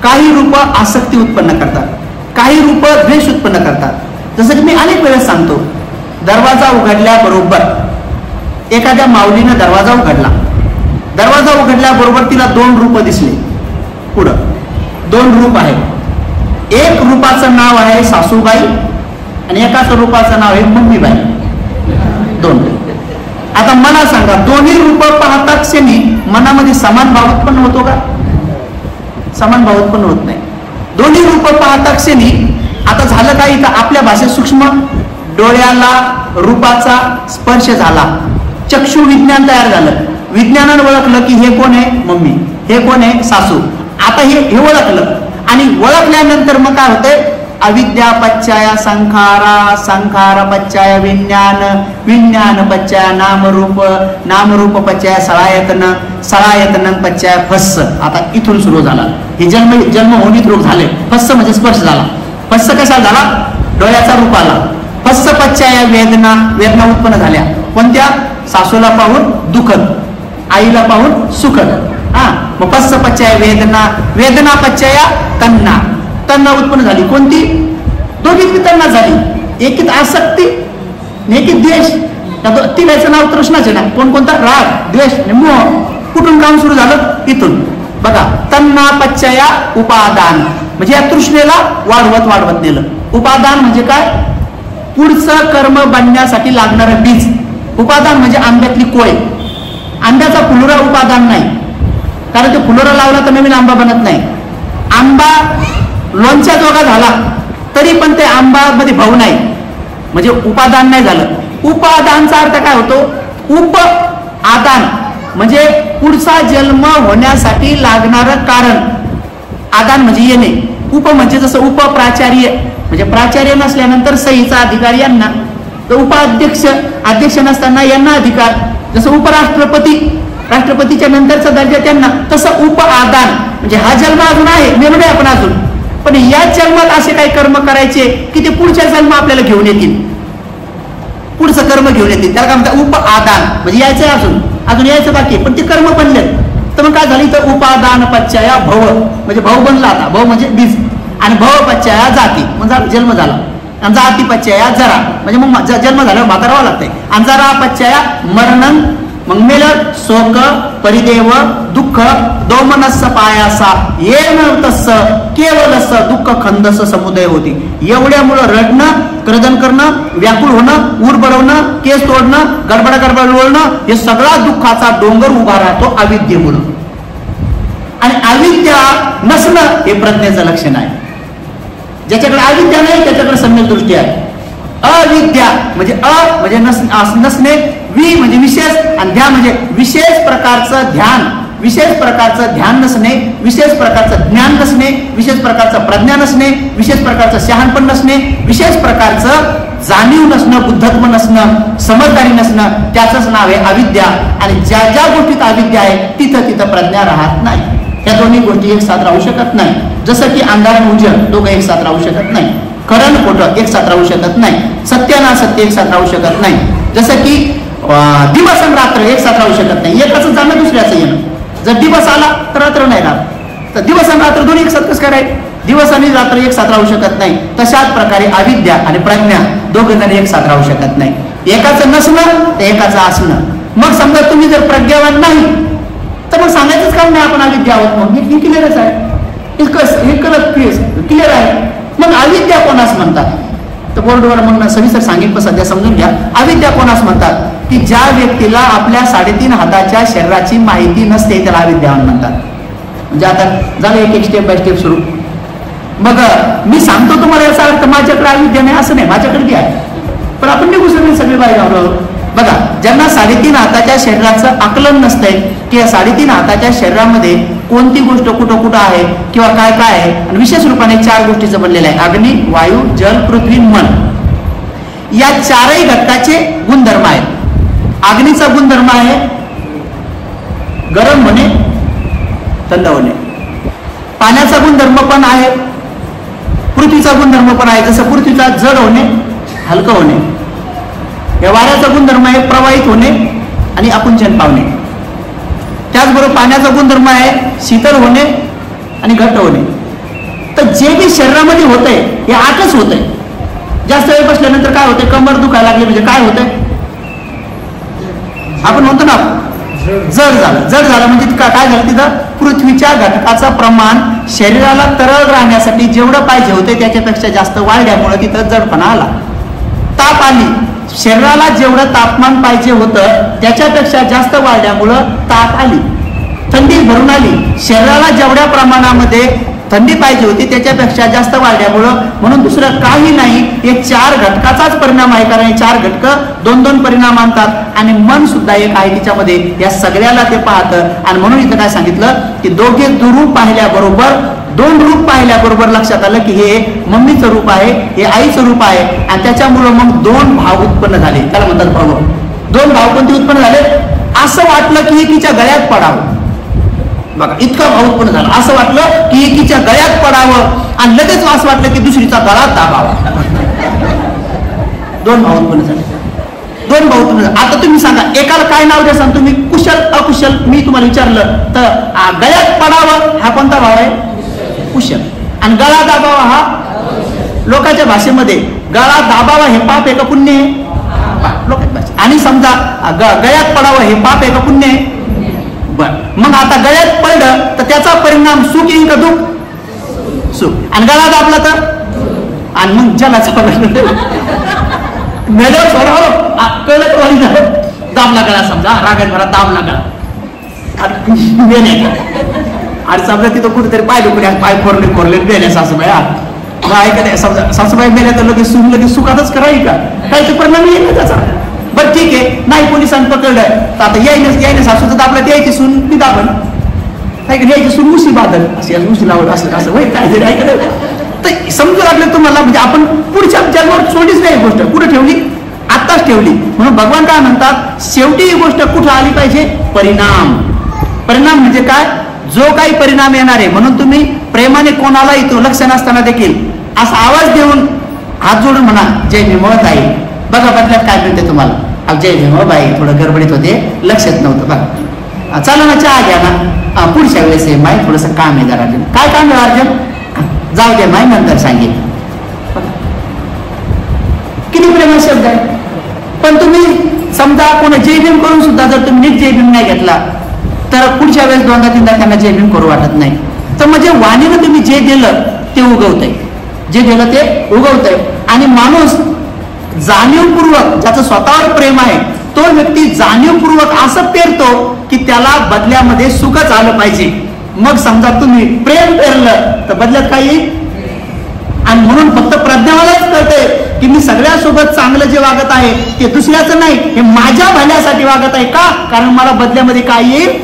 काही रूप आसक्ती उत्पन्न करतात, काही रूप द्वेष उत्पन्न करतात, जसं की मी अनेक वेळेस सांगतो, दरवाजा उघडल्याबरोबर एखाद्या माऊलीनं दरवाजा उघडला, दरवाजा उघडल्याबरोबर तिला 2 रूप दिसले. पुढं 2 रूप आहेत. एक रूपाचं नाव आहे सासूबाई आणि एकाच रूपाचं नाव आहे मम्मीबाई. 2. आता मला सांगा, दोन्ही रूप पाहता क्षणी मनामध्ये समान भाव उत्पन्न होतो का? समान भाव उत्पन्न होत नाही. दोन्ही रूप पाहता क्षणी आता झालं का, इथं आपल्या भाषेत सूक्ष्म डोळ्याला रूपाचा स्पर्श झाला, चक्षु विज्ञान तयार झालं. विज्ञानानं ओळखलं की हे कोण आहे मम्मी, हे कोण आहे सासू. आता हे ओळखलं आणि ओळखल्यानंतर मग काय होतंय, अविद्या पच्चाय संखारा, संखार पच्चाय विज्ञान, विज्ञान पच्चाय नामरूप, नामरूप पच्चाय सळायतन, सळायतन पच्चाय फस्स. आता इथून सुरू झाला. हे जन्म होनीत रोग झाले. फस्स म्हणजे स्पर्श झाला. फस्स कसा झाला? डोळ्याचा रूप आला. फस्स पच्चाय वेदना, वेदना उत्पन्न झाल्या. कोणत्या? सासूला पाहून दुखद, आईला पाहून सुखद. मग फस्स पच्चाय वेदना, वेदना पच्चाय तन्ना, तन्ना उत्पन्न झाली. कोणती? दोघीत तन्ना झाली. एकीत आसक्ती, एकीत द्वेष. तिघाचं नाव तृष्णाच आहे ना. कोणता? राग, द्वेष आणि मोह. कुठून काम सुरू झालं? इथून. बघा, तन्ना पच्चया उपादान म्हणजे या तृष्णेला वाढवत वाढवत नेलं. उपादान म्हणजे काय? पुढचं कर्म बनण्यासाठी लागणारं बीज. उपादान म्हणजे आंब्यातली कोय. आंब्याचा फुलोरा उपादान नाही, कारण ते फुलोरा लावला तर नवीन आंबा बनत नाही. आंबा लोणच्या जोगा झाला तरी पण ते आंबा मध्ये भाऊ नाही, म्हणजे उपादान नाही झालं. उपादानचा अर्थ काय होतो? उप आदान म्हणजे पुढचा जन्म होण्यासाठी लागणारं कारण. आदान म्हणजे येणे. उप म्हणजे जसं उपप्राचार्य म्हणजे प्राचार्य नसल्यानंतर सहीचा अधिकार यांना, तर उपाध्यक्ष, अध्यक्ष नसताना यांना अधिकार. जसं उपराष्ट्रपती, राष्ट्रपतीच्या नंतरचा दर्जा त्यांना, तसं उप आदान म्हणजे हा जन्म अजून आहे, मेलो नाही आपण अजून, पण या जन्मात असे काही कर्म करायचे की ते पुढच्या जन्म आपल्याला घेऊन येतील, पुढचं कर्म घेऊन येतील. त्याला काय म्हणतात? उप आदान म्हणजे यायचंय, अजून यायचं बाकी, पण ते कर्म बनले. तर मग काय झालं? तर उपादान पच्चया भव म्हणजे भाऊ बनला. आता भाऊ म्हणजे बीज, आणि भव पच्चया जाती म्हणजे जन्म झाला. आणि जाती पच्चया जरा म्हणजे मग जन्म झाल्यावर म्हातारावं लागतंय. आणि जरा पच्चया मरणन मग मेलं. शोक परिदेव दुःख दोमनस्स पायासा येन तस्स केवलस दुःख खंदस समुदय होती. एवढ्यामुळं रडणं, क्रदन करणं, व्याकुळ होणं, ऊर बडवणं, केस तोडणं, गडबड लोळणं, हे सगळा दुःखाचा डोंगर उभा राहतो अविद्येमुळं. आणि अविद्या नसणं हे प्रज्ञेचं लक्षण आहे. ज्याच्याकडे अविद्या नाही त्याच्याकडे सम्यक दृष्टी आहे. अविद्या म्हणजे म्हणजे नसणे, वि म्हणजे विशेष, आणि ध्या म्हणजे विशेष प्रकारचं ध्यान, विशेष प्रकारचं ध्यान नसणे, विशेष प्रकारचं ज्ञान नसणे, विशेष प्रकारचं प्रज्ञा नसणे, विशेष प्रकारचं शहाणपण नसणे, विशेष प्रकारचं जाणीव नसणं, बुद्धत्व नसणं, समजदारी नसणं, त्याचंच नाव आहे अविद्या. आणि ज्या ज्या गोष्टीत अविद्या आहे तिथं तिथं प्रज्ञा राहत नाही. या दोन्ही गोष्टी एक साथ राहू शकत नाही. जसं की अंधार आणि उजेड दोघं एक साथ राहू शकत नाही. खरं खोटं एक साथ राहू शकत नाही. सत्य ना सत्य एक साथ राहू शकत नाही. जसं की दिवस आणि रात्र एक साथ राहू शकत नाही. एकाचं जाणं दुसऱ्याचं येणं. जर दिवस आला तर रात्र नाही राहत, तर दिवस आणि रात्र दोन्ही एक साथ कसं करायचं? दिवस आणि रात्र एक साथ राहू शकत नाही. तशाच प्रकारे अविद्या आणि प्रज्ञा दोघं जण एक साथ राहू शकत नाही. एकाचं नसणं तर एकाचं असणं. मग समजा तुम्ही जर प्रज्ञावान नाही तर मग सांगायचंच काम नाही आपण अविद्या आहोत. मग हे क्लिअरच आहे, हे क्लिअर आहे. मग अविद्या कोणास म्हणतात? तर बोर्डवर मग सविस्तर सांगेन, पण सध्या समजून घ्या. अविद्या कोणास म्हणतात? की ज्या व्यक्तीला आपल्या 3.5 हाताच्या शरीराची माहिती नसते त्याला अविद्यावान म्हणतात. म्हणजे आता झालं एक स्टेप बाय स्टेप सुरू. मग मी सांगतो तुम्हाला याचा अर्थ माझ्याकडे अविद्या नाही असं नाही, माझ्याकडे बी आहे, पण आपण निघू शकतो सगळे बाहेर. बघा, ज्यांना 3.5 हाताच्या शरीराचं आकलन नसतंय की 3.5 हाताच्या शरीरामध्ये कोणती गोष्ट कुठं कुठं आहे किंवा काय काय आहे, आणि विशेष रूपाने 4 गोष्टीचं बनलेलं आहे: अग्नी, वायू, जल, पृथ्वी, मन. या 4ही घटकाचे गुणधर्म आहेत. अग्नीचा गुणधर्म आहे गरम होणे, थंड होणे. पाण्याचा गुणधर्म पण आहे, पृथ्वीचा गुणधर्म पण आहे. जसं पृथ्वीचा जड होणे, हलकं होणे. या वाऱ्याचा गुणधर्म आहे प्रवाहित होणे आणि आकुंचन पावणे. त्याचबरोबर पाण्याचा गुणधर्म आहे शीतल होणे आणि घट्ट होणे. तर जे बी शरीरामध्ये होतंय हे आतच होतंय. जास्त वेळ बसल्यानंतर काय होते, कंबर दुखायला लागली म्हणजे काय होतंय, आपण म्हणतो ना जड झालं म्हणजे काय झालं, तिथं पृथ्वीच्या घटकाचं प्रमाण शरीराला तरळ राहण्यासाठी जेवढं पाहिजे होते त्याच्यापेक्षा जास्त वाढल्यामुळे तिथं जडपणा आला. ताप आली, शरीराला जेवढं तापमान पाहिजे होतं त्याच्यापेक्षा जास्त वाढल्यामुळं ताप आली. थंडी भरून आली, शरीराला जेवढ्या प्रमाणामध्ये थंडी पाहिजे होती त्याच्यापेक्षा जास्त वाढल्यामुळं, म्हणून दुसरं काही नाही, हे 4 घटकाचाच परिणाम आहे. कारण हे 4 घटक 2-2 परिणाम आणतात आणि मन सुद्धा एक आहे तिच्यामध्ये, या सगळ्याला ते पाहतं. आणि म्हणून इथं काय सांगितलं की दोघे दुरूप पाहिल्याबरोबर, 2 रूप पाहिल्याबरोबर लक्षात आलं की हे मम्मीचं रूप आहे, हे आईचं रूप आहे. आणि त्याच्यामुळं मग 2 भाव उत्पन्न झाले, त्याला म्हणतात भाव. 2 भाव कोणते उत्पन्न झाले, असं वाटलं की एकीच्या गळ्यात पडावं. बघा इतका भाव उत्पन्न झाला, असं वाटलं की एकीच्या गळ्यात पडावं आणि लगेच असं वाटलं की दुसरीचा गळा दाबावा. 2 भाव उत्पन्न झाले, 2 भाव उत्पन्न झाले. आता तुम्ही सांगा एकाला काय नाव द्या, सांग तुम्ही, कुशल अकुशल. मी तुम्हाला विचारलं तर गळ्यात पडावं हा कोणता भाव आहे, कुशल. आणि गळा दाबावा हा लोकांच्या भाषेमध्ये, गळा दाबावा हे पाप आहे का पुण्य आहे, लोकांच्या भाषेत. आणि समजा गळ्यात पडावं हे पाप आहे का पुण्य आहे, बर. मग आता गळ्यात पडलं तर त्याचा परिणाम सुख येईल का दुःख, सुख. आणि गळा दाबला तर, आणि मग जलाचा मेल्यावर सोडा कळत वाली झालं, दाबला गळा, समजा रागात भरा दाबला गळा आणि समजा तिथं कुठेतरी पाय दुखले, पाय फोरले मेल्या सासूबाई. ऐकत समजा सासूबाई मेल्या तर लगेच सुखातच करावी का, काही परिणाम येईल ना त्याचा. बरं ठीक आहे, नाही पोलिसांनी पकडलं तर आता यायनं सासूचं दाबलं, यायची सून मी दाबलं, यायची सून उशी बांधल, अशी उशी लावलं, असं वय काय ऐकलं तर समजू लागलं तुम्हाला. म्हणजे आपण पुढच्या जन्मावर सोडलीच नाही गोष्ट, कुठं ठेवली, आत्ताच ठेवली. म्हणून भगवान काय म्हणतात, शेवटी ही गोष्ट कुठं आली पाहिजे, परिणाम. परिणाम म्हणजे काय, जो काही परिणाम येणार आहे. म्हणून तुम्ही प्रेमाने कोणाला येतो लक्ष नसताना देखील असा आवाज देऊन हात जोडून म्हणा जय भीमवत आहे. बघा बदल्यात काय मिळते तुम्हाला, जय भीम बाई, थोडं गडबडीत होते, लक्षात नव्हतं. बघा चला ना चहा घ्या ना, पुढच्या वेळेस आहे माई, थोडंसं काम आहे जरा. अर्जुन काय काम आहे अर्जुन, जाऊ दे माई नंतर सांगेल. किती प्रेम शब्द आहे. पण तुम्ही समजा कोणा जय भीम करून सुद्धा जर तुम्ही नीट जय भीम नाही घेतला तर पुढच्या वेळेस 2दा-3दा त्यांना जय भीम करू वाटत नाही. तर म्हणजे वाणीनं तुम्ही जे दिलं ते उगवतंय, जे दिलं ते उगवतंय. आणि माणूस जाणीवपूर्वक, ज्याचं स्वतःवर प्रेम आहे तो व्यक्ती जाणीवपूर्वक असं पेरतो की त्याला बदल्यामध्ये सुखच आलं पाहिजे. मग समजा तुम्ही प्रेम पेरलं तर बदल्यात काय येईल. आणि म्हणून फक्त प्रज्ञावालाच कळतंय की मी सगळ्यासोबत चांगलं जे वागत आहे ते दुसऱ्याचं नाही, हे माझ्या भल्यासाठी वागत आहे. का, कारण मला बदल्यामध्ये काय येईल,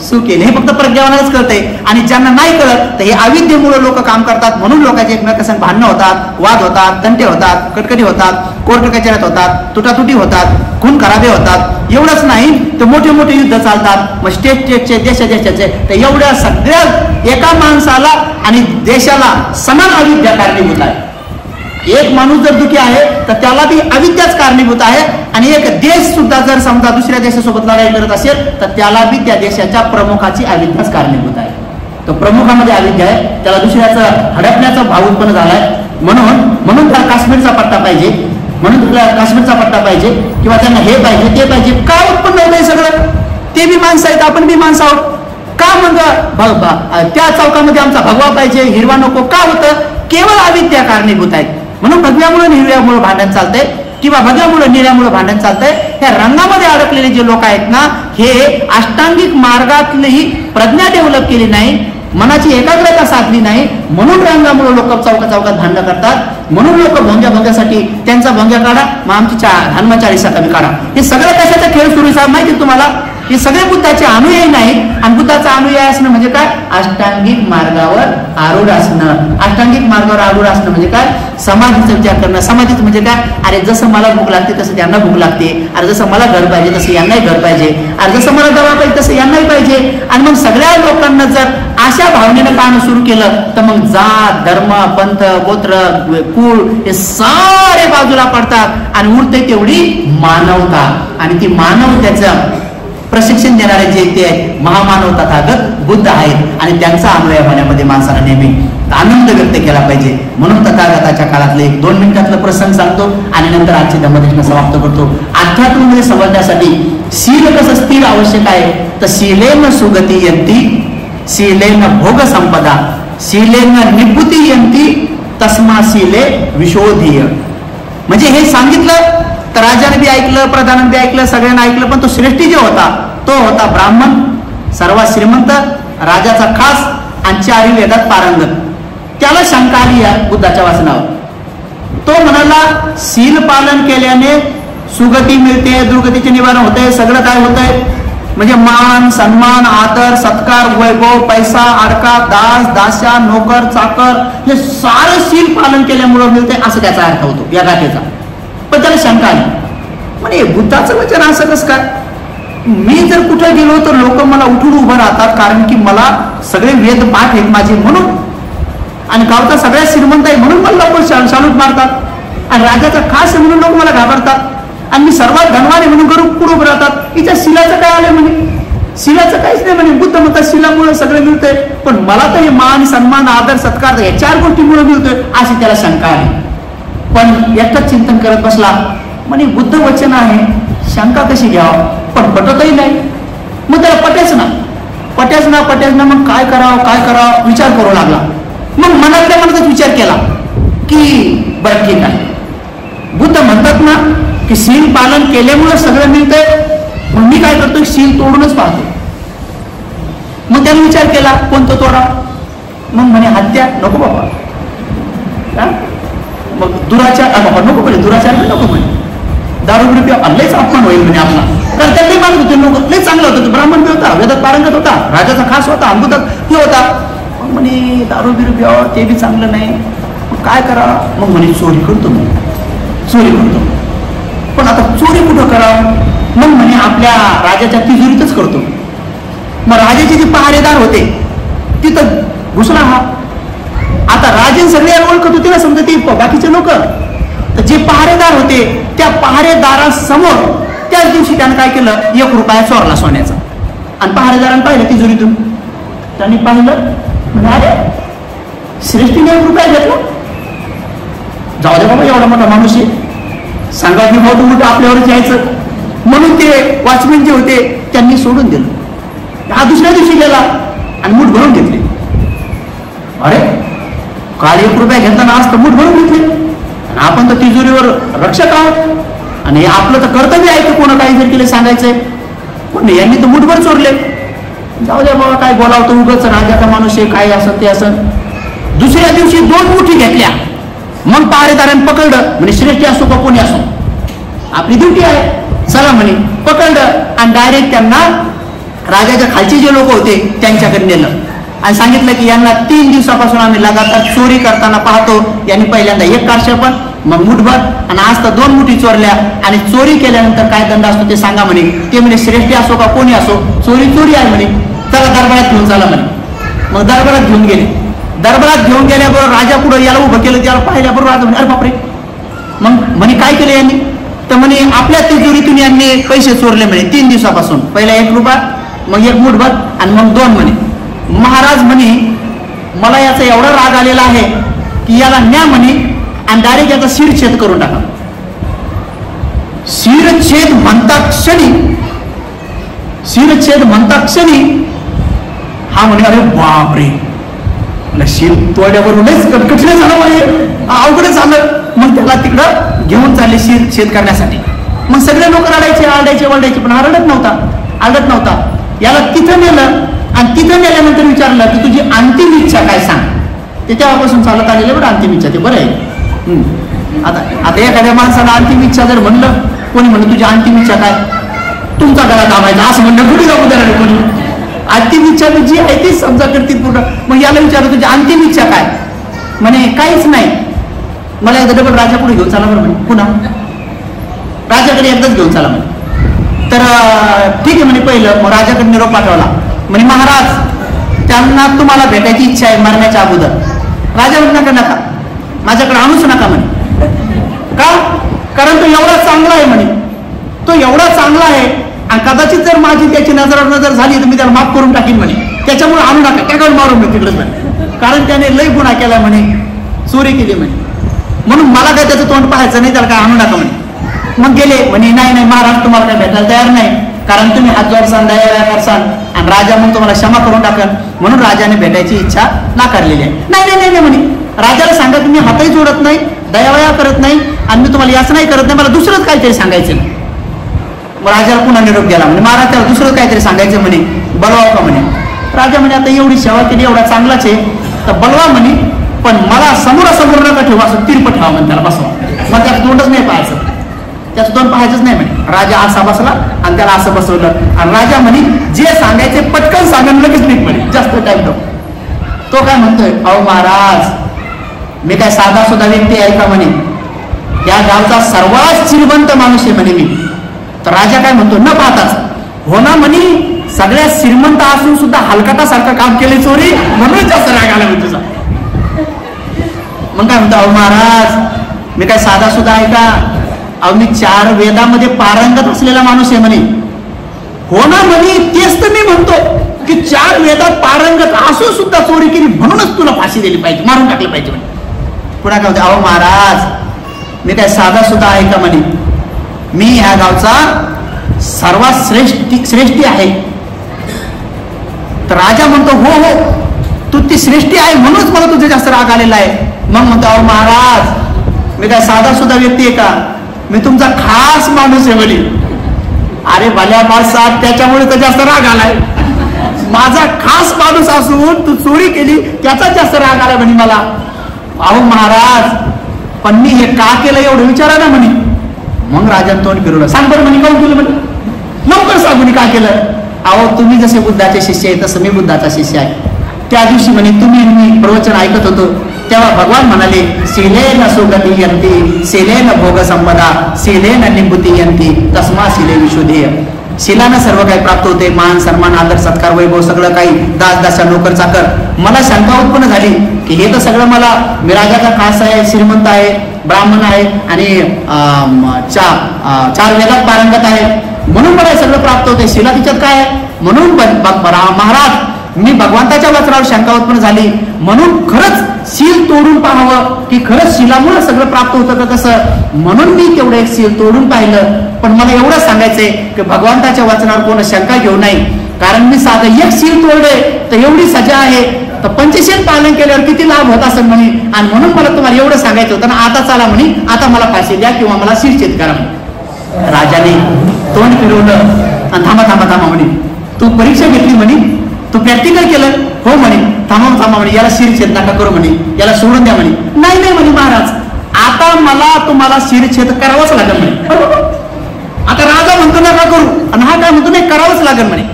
सुख येईल. हे फक्त प्रज्ञावालाच कळतंय. आणि ज्यांना नाही कळत तर हे अविद्येमुळे लोक काम करतात. म्हणून लोकांचे एकमेकांसंग भांडणं होतात, वाद होतात, तंटे होतात, कटकटी होतात, कोर्ट कचऱ्यात होतात, तुटातुटी होतात, खून खराबे होतात. एवढंच नाही तर मोठे मोठे युद्ध चालतात. मग स्टेटचे देशाचे तर एवढ्या सगळ्या एका माणसाला आणि देशाला समान अविद्या कारणीभूत आहे. एक माणूस जर दुखी आहे तर त्याला ती अविद्याच कारणीभूत आहे. आणि एक देश सुद्धा जर समजा दुसऱ्या देशासोबत लढाई करत असेल तर त्याला बी त्या देशाच्या प्रमुखाची अविद्याच कारणीभूत आहे. तर प्रमुखामध्ये अविद्या आहे, त्याला दुसऱ्याचं हडपण्याचा भाव उत्पन्न झालाय. म्हणून त्याला काश्मीरचा पट्टा पाहिजे, म्हणून तुला काश्मीरचा पट्टा पाहिजे, किंवा त्यांना हे पाहिजे ते पाहिजे. का उत्पन्न होत आहे सगळं, ते बी माणसं आहेत, आपण बी माणसं आहोत. का मग त्या चौकामध्ये आमचा भगवा पाहिजे, हिरवा नको, का होतं, केवळ अविद्या कारणीभूत आहेत. म्हणून भगव्यामुळे हिरव्यामुळे भांडण चालतंय किंवा भगव्यामुळे निळ्यामुळे भांडण चालतंय. ह्या रंगामध्ये अडकलेले जे लोक आहेत ना, हे अष्टांगिक मार्गातली प्रज्ञा डेव्हलप केली नाही, मनाची एकाग्रता साधली नाही, म्हणून रंगामुळे लोक चौकात भांडणं करतात. म्हणून लोक भोंग्यासाठी त्यांचा भोंग्या काढा, मग आमची हनुमान 40 कमी काढा. हे सगळं कशाचा खेळ सुरू आहे माहिती तुम्हाला. हे सगळे बुद्धाचे अनुयायी नाहीत. आणि बुद्धाचा अनुयायी असणं म्हणजे काय, अष्टांगिक मार्गावर आरूढ असणं. अष्टांगिक मार्गावर आरूढ असणं म्हणजे काय, समाधीचा विचार करणं. समाधीचं म्हणजे काय, अरे जसं मला भूक लागते तसं त्यांना भूक लागते, अरे जसं मला घर पाहिजे तसं यांनाही घर पाहिजे, अरे जसं मला दवा पाहिजे तसं यांनाही पाहिजे. आणि मग सगळ्या लोकांना जर अशा भावनेनं पाहणं सुरू केलं तर मग जात, धर्म, पंथ, गोत्र, कुळ हे सारे बाजूला पडतात आणि उरते तेवढी मानवता. आणि ती मानवतेचं प्रशिक्षण देणारे जे ते महामानव तथागत बुद्ध आहेत आणि त्यांचा अन्वय होण्यामध्ये माणसाला नेहमी आनंद व्यक्त केला पाहिजे. म्हणून तथागताच्या काळातले एक 2 मिनिटातलं प्रसंग सांगतो आणि नंतर आजची धम्मदेशना समाप्त करतो. अध्यात्मामध्ये समजण्यासाठी शील कसं स्थिर आवश्यक आहे, तर शीलेन सुगती यंती, शीलेन भोग संपदा, शीलेन निभूती यंती, तस्मा शीले विशोधीय. म्हणजे हे सांगितलं तर राजाने बी ऐकलं, प्रधानाने बी ऐकलं, सगळ्यांना ऐकलं. पण तो श्रेष्ठी जो होता तो होता ब्राह्मण, सर्वात श्रीमंत, राजाचा खास आणि 4 वेदात पारंगत. त्याला शंका आली या बुद्धाच्या वाचनावर. तो म्हणाला शील पालन केल्याने सुगती मिळते, दुर्गतीचे निवारण होते, सगळं काय होतंय म्हणजे मान सन्मान आदर सत्कार वैभव पैसा अडका दास दास्या नोकर चाकर हे सारं शील पालन केल्यामुळे मिळते, असं त्याचा अर्थ होतो या गाठेचा. पण त्याला शंका आली, म्हणजे बुद्धाचं वचन असं कसं काय, मी जर कुठे गेलो तर लोक मला उठून उभं राहतात कारण की मला सगळे वेद पाठ आहेत माझे म्हणून, आणि गावचा सगळ्यात श्रीमंत आहे म्हणून मला लोक शालूट मारतात, आणि राजाचा खास आहे म्हणून लोक मला घाबरतात, आणि मी सर्वात धनवान आहे म्हणून करून पुढे उभं राहतात. हिच्या शिलाचं काय आलं म्हणे, शिलाचं काहीच नाही म्हणे. बुद्ध म्हणतात शिलामुळे सगळं मिळतंय, पण मला तर हे मान सन्मान आदर सत्कार या 4 गोष्टीमुळे मिळतोय, अशी त्याला शंका आली. पण एकच चिंतन करत बसला, म्हणे बुद्ध वचन आहे शंका कशी घ्यावं, पण पटतही नाही. मग त्याला पटेच ना, मग काय करावं विचार करू लागला. मग मनातल्या मनातच विचार केला की बरं ठीक आहे, बुद्ध म्हणतात ना की शील पालन केल्यामुळे सगळं मिळतंय, मग मी काय करतो शील तोडूनच पाहतो. मग त्याने विचार केला कोणतं तोडा, मग म्हणे हत्या नको बाबा, मग दुराचार बाबा नको म्हणे, दुराचार नको म्हणे, दारू रुपये लयच अपमान होईल म्हणे आपला. तर त्यांनी मानत होते लोक, लय चांगला होता, ब्राह्मण बी होता, वेदात पारंगत होता, राजाचा खास होता, अमृतात हे होता. मग म्हणे दारू बिरू ते बी चांगलं नाही, मग काय करा, मग म्हणे चोरी करतो, पण आता चोरी कुठं करावं, मग म्हणे आपल्या राजाच्या तिजोरीतच करतो. मग राजाचे जे पहारेदार होते तिथं घुसला हा. आता राजे सगळे ओळखत होते ना समजा ते बाकीचे लोक, तर जे पहारेदार होते त्या पहारेदारासमोर त्याच दिवशी त्यानं काय केलं, 1 रुपया चोरला सोन्याचा, आणि पहारेदारांनी पाहिलं तिजोरीतून, त्यांनी पाहिलं म्हणजे अरे श्रेष्ठीने 1 रुपया घेतला, जाऊ दे बाबा एवढा मोठा माणूस आहे, सांगा की भाऊ तू आपल्यावरच यायचं, म्हणून ते वॉचमॅन जे होते त्यांनी सोडून दिलं. हा दुसऱ्या दिवशी गेला आणि मूठ भरून घेतले. अरे काल 1 रुपया घेताना आज तर मूठ भरून घेतले, आणि आपण तर तिजोरीवर रक्षक आहोत, आणि आपलं तर कर्तव्य आहे की कोणा काही जर केले सांगायचंय, पण यांनी तर मूठभर चोरले. जाऊ द्या बाबा काय बोलावं, तो उगाच राजाचा माणूस आहे, काय असं ते असं. दुसऱ्या दिवशी 2 मुठी घेतल्या, मग पहारेदारांनी पकडलं, म्हणजे श्रेष्ठी असो का कोणी असो आपली ड्युटी आहे, चला म्हणे पकडलं, आणि डायरेक्ट त्यांना राजाच्या खालचे जे लोक होते त्यांच्याकडे नेलं, आणि सांगितलं की यांना 3 दिवसापासून आम्ही लगातार चोरी करताना पाहतो, यांनी पहिल्यांदा 1 कारशेपण, मग मुठभर, आणि आज तर 2 मुठी चोरल्या, आणि चोरी केल्यानंतर काय दंड असतो ते सांगा म्हणे. ते म्हणे श्रेष्ठी असो का कोणी असो चोरी आहे म्हणे, चला दरबारात घेऊन चला म्हणे. मग दरबारात घेऊन गेले. दरबारात घेऊन गेल्याबरोबर राजा पुढे याला उभं केलं, त्याला पाहिल्याबरोबर राजा म्हणे अरे बापरे. मग म्हणे काय केलं यांनी, तर म्हणे आपल्या तिजोरीतून यांनी पैसे चोरले म्हणे 3 दिवसापासून, पहिला 1 रुपया, मग 1 मुठभर, आणि मग 2 म्हणे. महाराज म्हणे मला याचा एवढा राग आलेला आहे की याला न्या म्हणे, आणि डायरेक्ट याचा शिरछेद करून टाका. शिरछेद म्हणता क्षणी हा म्हणे अरे बापरे, शिर तोड्यावरूनच कठीण झालं म्हणजे अवघड झालं. मग त्याला तिकडं घेऊन चालले शिरछेद करण्यासाठी. मग सगळे लोक आरडायचे वरडायचे, पण आरडत नव्हता. याला तिथं नेलं, आणि तिथं नेल्यानंतर विचारलं की तुझी अंतिम इच्छा काय सांग. ते तेव्हापासून चालत आलेलं बरं अंतिम इच्छा, ते बरं आहे. आता एखाद्या माणसाला अंतिम इच्छा जर म्हणलं, कोणी म्हणलं तुझी अंतिम इच्छा काय, तुमचा गळा दाबायचा असं म्हणलं कुठे जाऊ द्या कोणी. अंतिम इच्छा जी आहे ती समजा करतील पूर्ण. मग याला विचारलं तुझी अंतिम इच्छा काय, म्हणे काहीच नाही, मला एकदा डबल राजापुढे घेऊन चला बरं म्हणे, पुन्हा राजाकडे एकदाच घेऊन चला म्हणे. तर ठीक आहे म्हणे. पहिलं मग राजाकडे निरोप पाठवला, म्हणे महाराज त्यांना तुम्हाला भेटायची इच्छा आहे मरण्याच्या अगोदर. राजा म्हणत नका माझ्याकडे आणूच नका म्हणे. का, कारण तो एवढा चांगला आहे म्हणे, तो एवढा चांगला आहे आणि कदाचित जर माझी त्याची नजर झाली तर मी त्याला माफ करून टाकीन म्हणे, त्याच्यामुळे आणू नका, त्याकडे मारून मी तिकडे म्हणे, कारण त्याने लय गुन्हा केला म्हणे, चोरी केली म्हणे, म्हणून मला काय त्याचं तोंड पाहायचं नाही, त्याला काय आणू नका म्हणे. मग गेले म्हणे नाही नाही महाराज तुम्हाला काय भेटायला तयार नाही, कारण तुम्ही हात जोडसान दया करसान आणि राजा मग तुम्हाला क्षमा करून टाकल, म्हणून राजाने भेटायची इच्छा नाकारलेली आहे. नाही नाही नाही म्हणे, राजाला सांगा तुम्ही हातही जोडत नाही, दयावया करत नाही आणि मी तुम्हाला याच नाही करत नाही, मला दुसरंच काहीतरी सांगायचं. मग राजाला पुन्हा निरोप गेला म्हणे महाराज त्याला दुसरं काहीतरी सांगायचं म्हणे, बोलवावं का म्हणे. राजा म्हणे आता एवढी सेवा केली, एवढा चांगलाच आहे तर बोलवा म्हणे, पण मला समोरासमोर नका ठेवा, असं तिरपट ठेवा म्हणे, त्याला बसवा, मग त्याचं तोंडच नाही पाहायचं, त्याचं तोंड पाहायचंच नाही म्हणे. राजा असा बसला आणि त्याला असं बसवलं आणि राजा म्हणे जे सांगायचे पटकन सांगून लगेच नीट म्हणे, जास्त टाइम नको. तो काय म्हणतोय, अहो महाराज मी काय साधा सुद्धा व्यक्ती आहे का म्हणे, या गावचा सर्वात श्रीमंत माणूस आहे म्हणे मी. तर राजा काय म्हणतो न पाहताच, हो ना म्हणे सगळ्यात श्रीमंत असून सुद्धा हलकटासारखं काम केले चोरी, म्हणून जास्त राग आला म्हणजे तुझा. मग काय म्हणतो, अहो महाराज मी काय साधा सुद्धा आहे का, अहो मी 4 वेदामध्ये पारंगत असलेला माणूस आहे म्हणे. हो ना म्हणे, तेच तर मी म्हणतो की 4 वेदात पारंगत असून सुद्धा चोरी केली, म्हणूनच तुला फाशी दिली पाहिजे, मारून टाकलं पाहिजे म्हणे. पुन्हा काय म्हणतो, अहो महाराज मी काय साधा सुद्धा आहे का म्हणे, मी ह्या गावचा सर्वात श्रेष्ठी आहे. तर राजा म्हणतो हो हो तू ती श्रेष्ठी आहे म्हणूनच मला तुझे जास्त राग आलेला आहे. मग म्हणतो, अहो महाराज मी काय साधा सुद्धा व्यक्ती आहे का, मी तुमचा खास माणूस आहे म्हणे. अरे भल्या माणसात त्याच्यामुळे तर जास्त राग आलाय, माझा खास माणूस असून तू चोरी केली त्याचा जास्त राग आलाय म्हणे मला. अहो महाराज पण मी हे का केलं एवढं विचारा ना म्हणे. मग राजाने तोंड फिरवलं, सांग बरं म्हणे काऊन केलं म्हणे, लवकर सांग म्हणे का केलं. अहो तुम्ही जसे बुद्धाचे शिष्य आहे तसं मी बुद्धाचा शिष्य आहे. त्या दिवशी म्हणे तुम्ही मी प्रवचन ऐकत होतो तेव्हा भगवान म्हणाले शिलेन सुगती यंती शिलेन भोग संपदा शिलेन निभूती यंती तस्मा शिले विशुद्धेय. शिलानं सर्व काही प्राप्त होते, मान सन्मान आदर सत्कार वैभव सगळं काही, दास दासा नोकर चाकर. मला शंका उत्पन्न झाली की हे तर सगळं मला, मी राजाचा खास आहे, श्रीमंत आहे, ब्राह्मण आहे आणि 4 वेदात पारंगत आहे, म्हणून मला हे सगळं प्राप्त होते, शिला तिच्यात काय आहे. म्हणून महाराज मी भगवंताच्या वचनावर शंका उत्पन्न झाली, म्हणून खरंच शील तोडून पाहावं की खरंच शिलामुळे सगळं प्राप्त होतं का कसं, म्हणून मी तेवढं एक शील तोडून पाहिलं. पण मला एवढं सांगायचंय की भगवंताच्या वचनावर कोण शंका घेऊ नये, कारण मी साधं एक शील तोडले तर एवढी सजा आहे, तर 25 पालन केल्यावर किती लाभ होत असेल म्हणे. आणि म्हणून मला तुम्हाला एवढं सांगायचं होतं ना, आता चला म्हणे आता मला फाशी द्या किंवा मला शिरछेद करा. राजाने तोंड फिरवलं आणि थांबा म्हणे, तू परीक्षा घेतली म्हणे, तू प्रॅक्टिकल केलं, हो म्हणे, थांबा म्हणे, याला शिरछेद नका करू म्हणे, याला सोडून द्या म्हणे. नाही म्हणे महाराज आता मला तुम्हाला शिरछेद करावाच लागेल म्हणे. आता राजा म्हणतो नका करू आणि हा काय म्हणतो नाही करावंच लागेल म्हणे.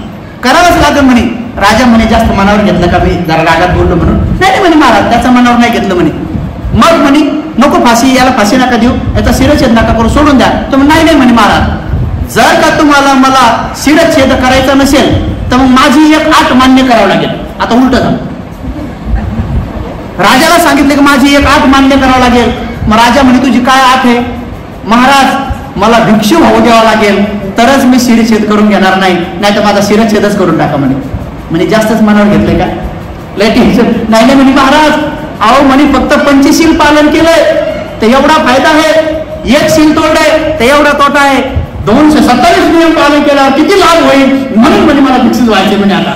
राजा म्हणे जास्त मनावर घेतलं का मी जरा रागात बोललो म्हणून. नाही म्हणे महाराज त्याचा मनावर नाही घेतलं म्हणे. मग म्हणे नको फाशी, याला फाशी नका देऊ, याचा शिरछेद नका करू, सोडून द्या. तर नाही म्हणे महाराज जर का तुम्हाला मला शिरछेद करायचा नसेल तर मग माझी एक अट मान्य करावं लागेल. आता उलट झालं, राजाला सांगितलं की माझी एक अट मान्य करावं लागेल. मग राजा म्हणे तुझी काय अट आहे. महाराज मला भिक्षू भाऊ द्यावा लागेल तरच मी शिरछेद करून घेणार नाही, नाही तर माझा शिरछेदच करून टाका म्हणे. म्हणजे जास्तच मनावर घेतलंय का, लय टेन्शन. नाही म्हणे महाराज अहो म्हणे फक्त 25 शील पालन केलंय तर एवढा फायदा आहे, 1 शील तोडलंय तर एवढा तोटा आहे, 227 नियम पालन केल्यावर किती लाभ होईल, म्हणून म्हणे मला भिक्षू व्हायचे म्हणे आता.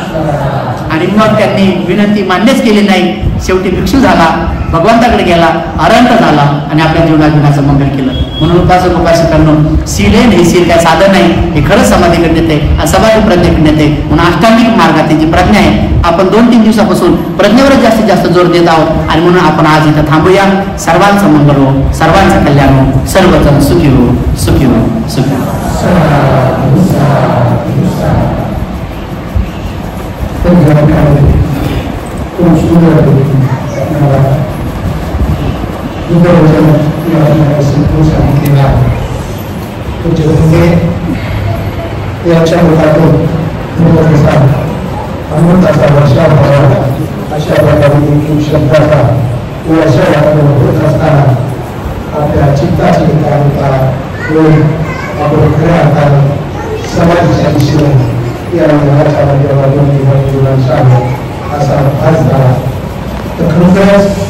आणि मग त्यांनी विनंती मान्यच केली नाही. शेवटी भिक्षू झाला, भगवंताकडे गेला, अरंत झाला आणि आपल्या जीवनाचं मंगल केलं. म्हणून उपासकांनो शीलेन हे शील काय साधन नाही, हे खरंच समाधीकडे नेते आणि समाधी प्रज्ञेकडे नेते. म्हणून अष्टांगिक मार्गात जी प्रज्ञा आहे आपण 2-3 दिवसापासून प्रज्ञेवरच जास्तीत जास्त जोर देत आहोत. आणि म्हणून आपण आज इथं थांबूया. सर्वांचं मंगल हो, सर्वांचं कल्याण हो, सर्वजण सुखी हो, सुखी हो, सुखी हो. याच्या मुलातून अमृताचा वर्षाव व्हावा अशा प्रकारे देखील शब्दाचा वर्षाव होत असताना आपल्या चित्ताची एकाग्रता होईल. आपण खऱ्या अर्थाने समाजाच्या घराच्या माध्यमातून असा भास झाला. तर खरोखरच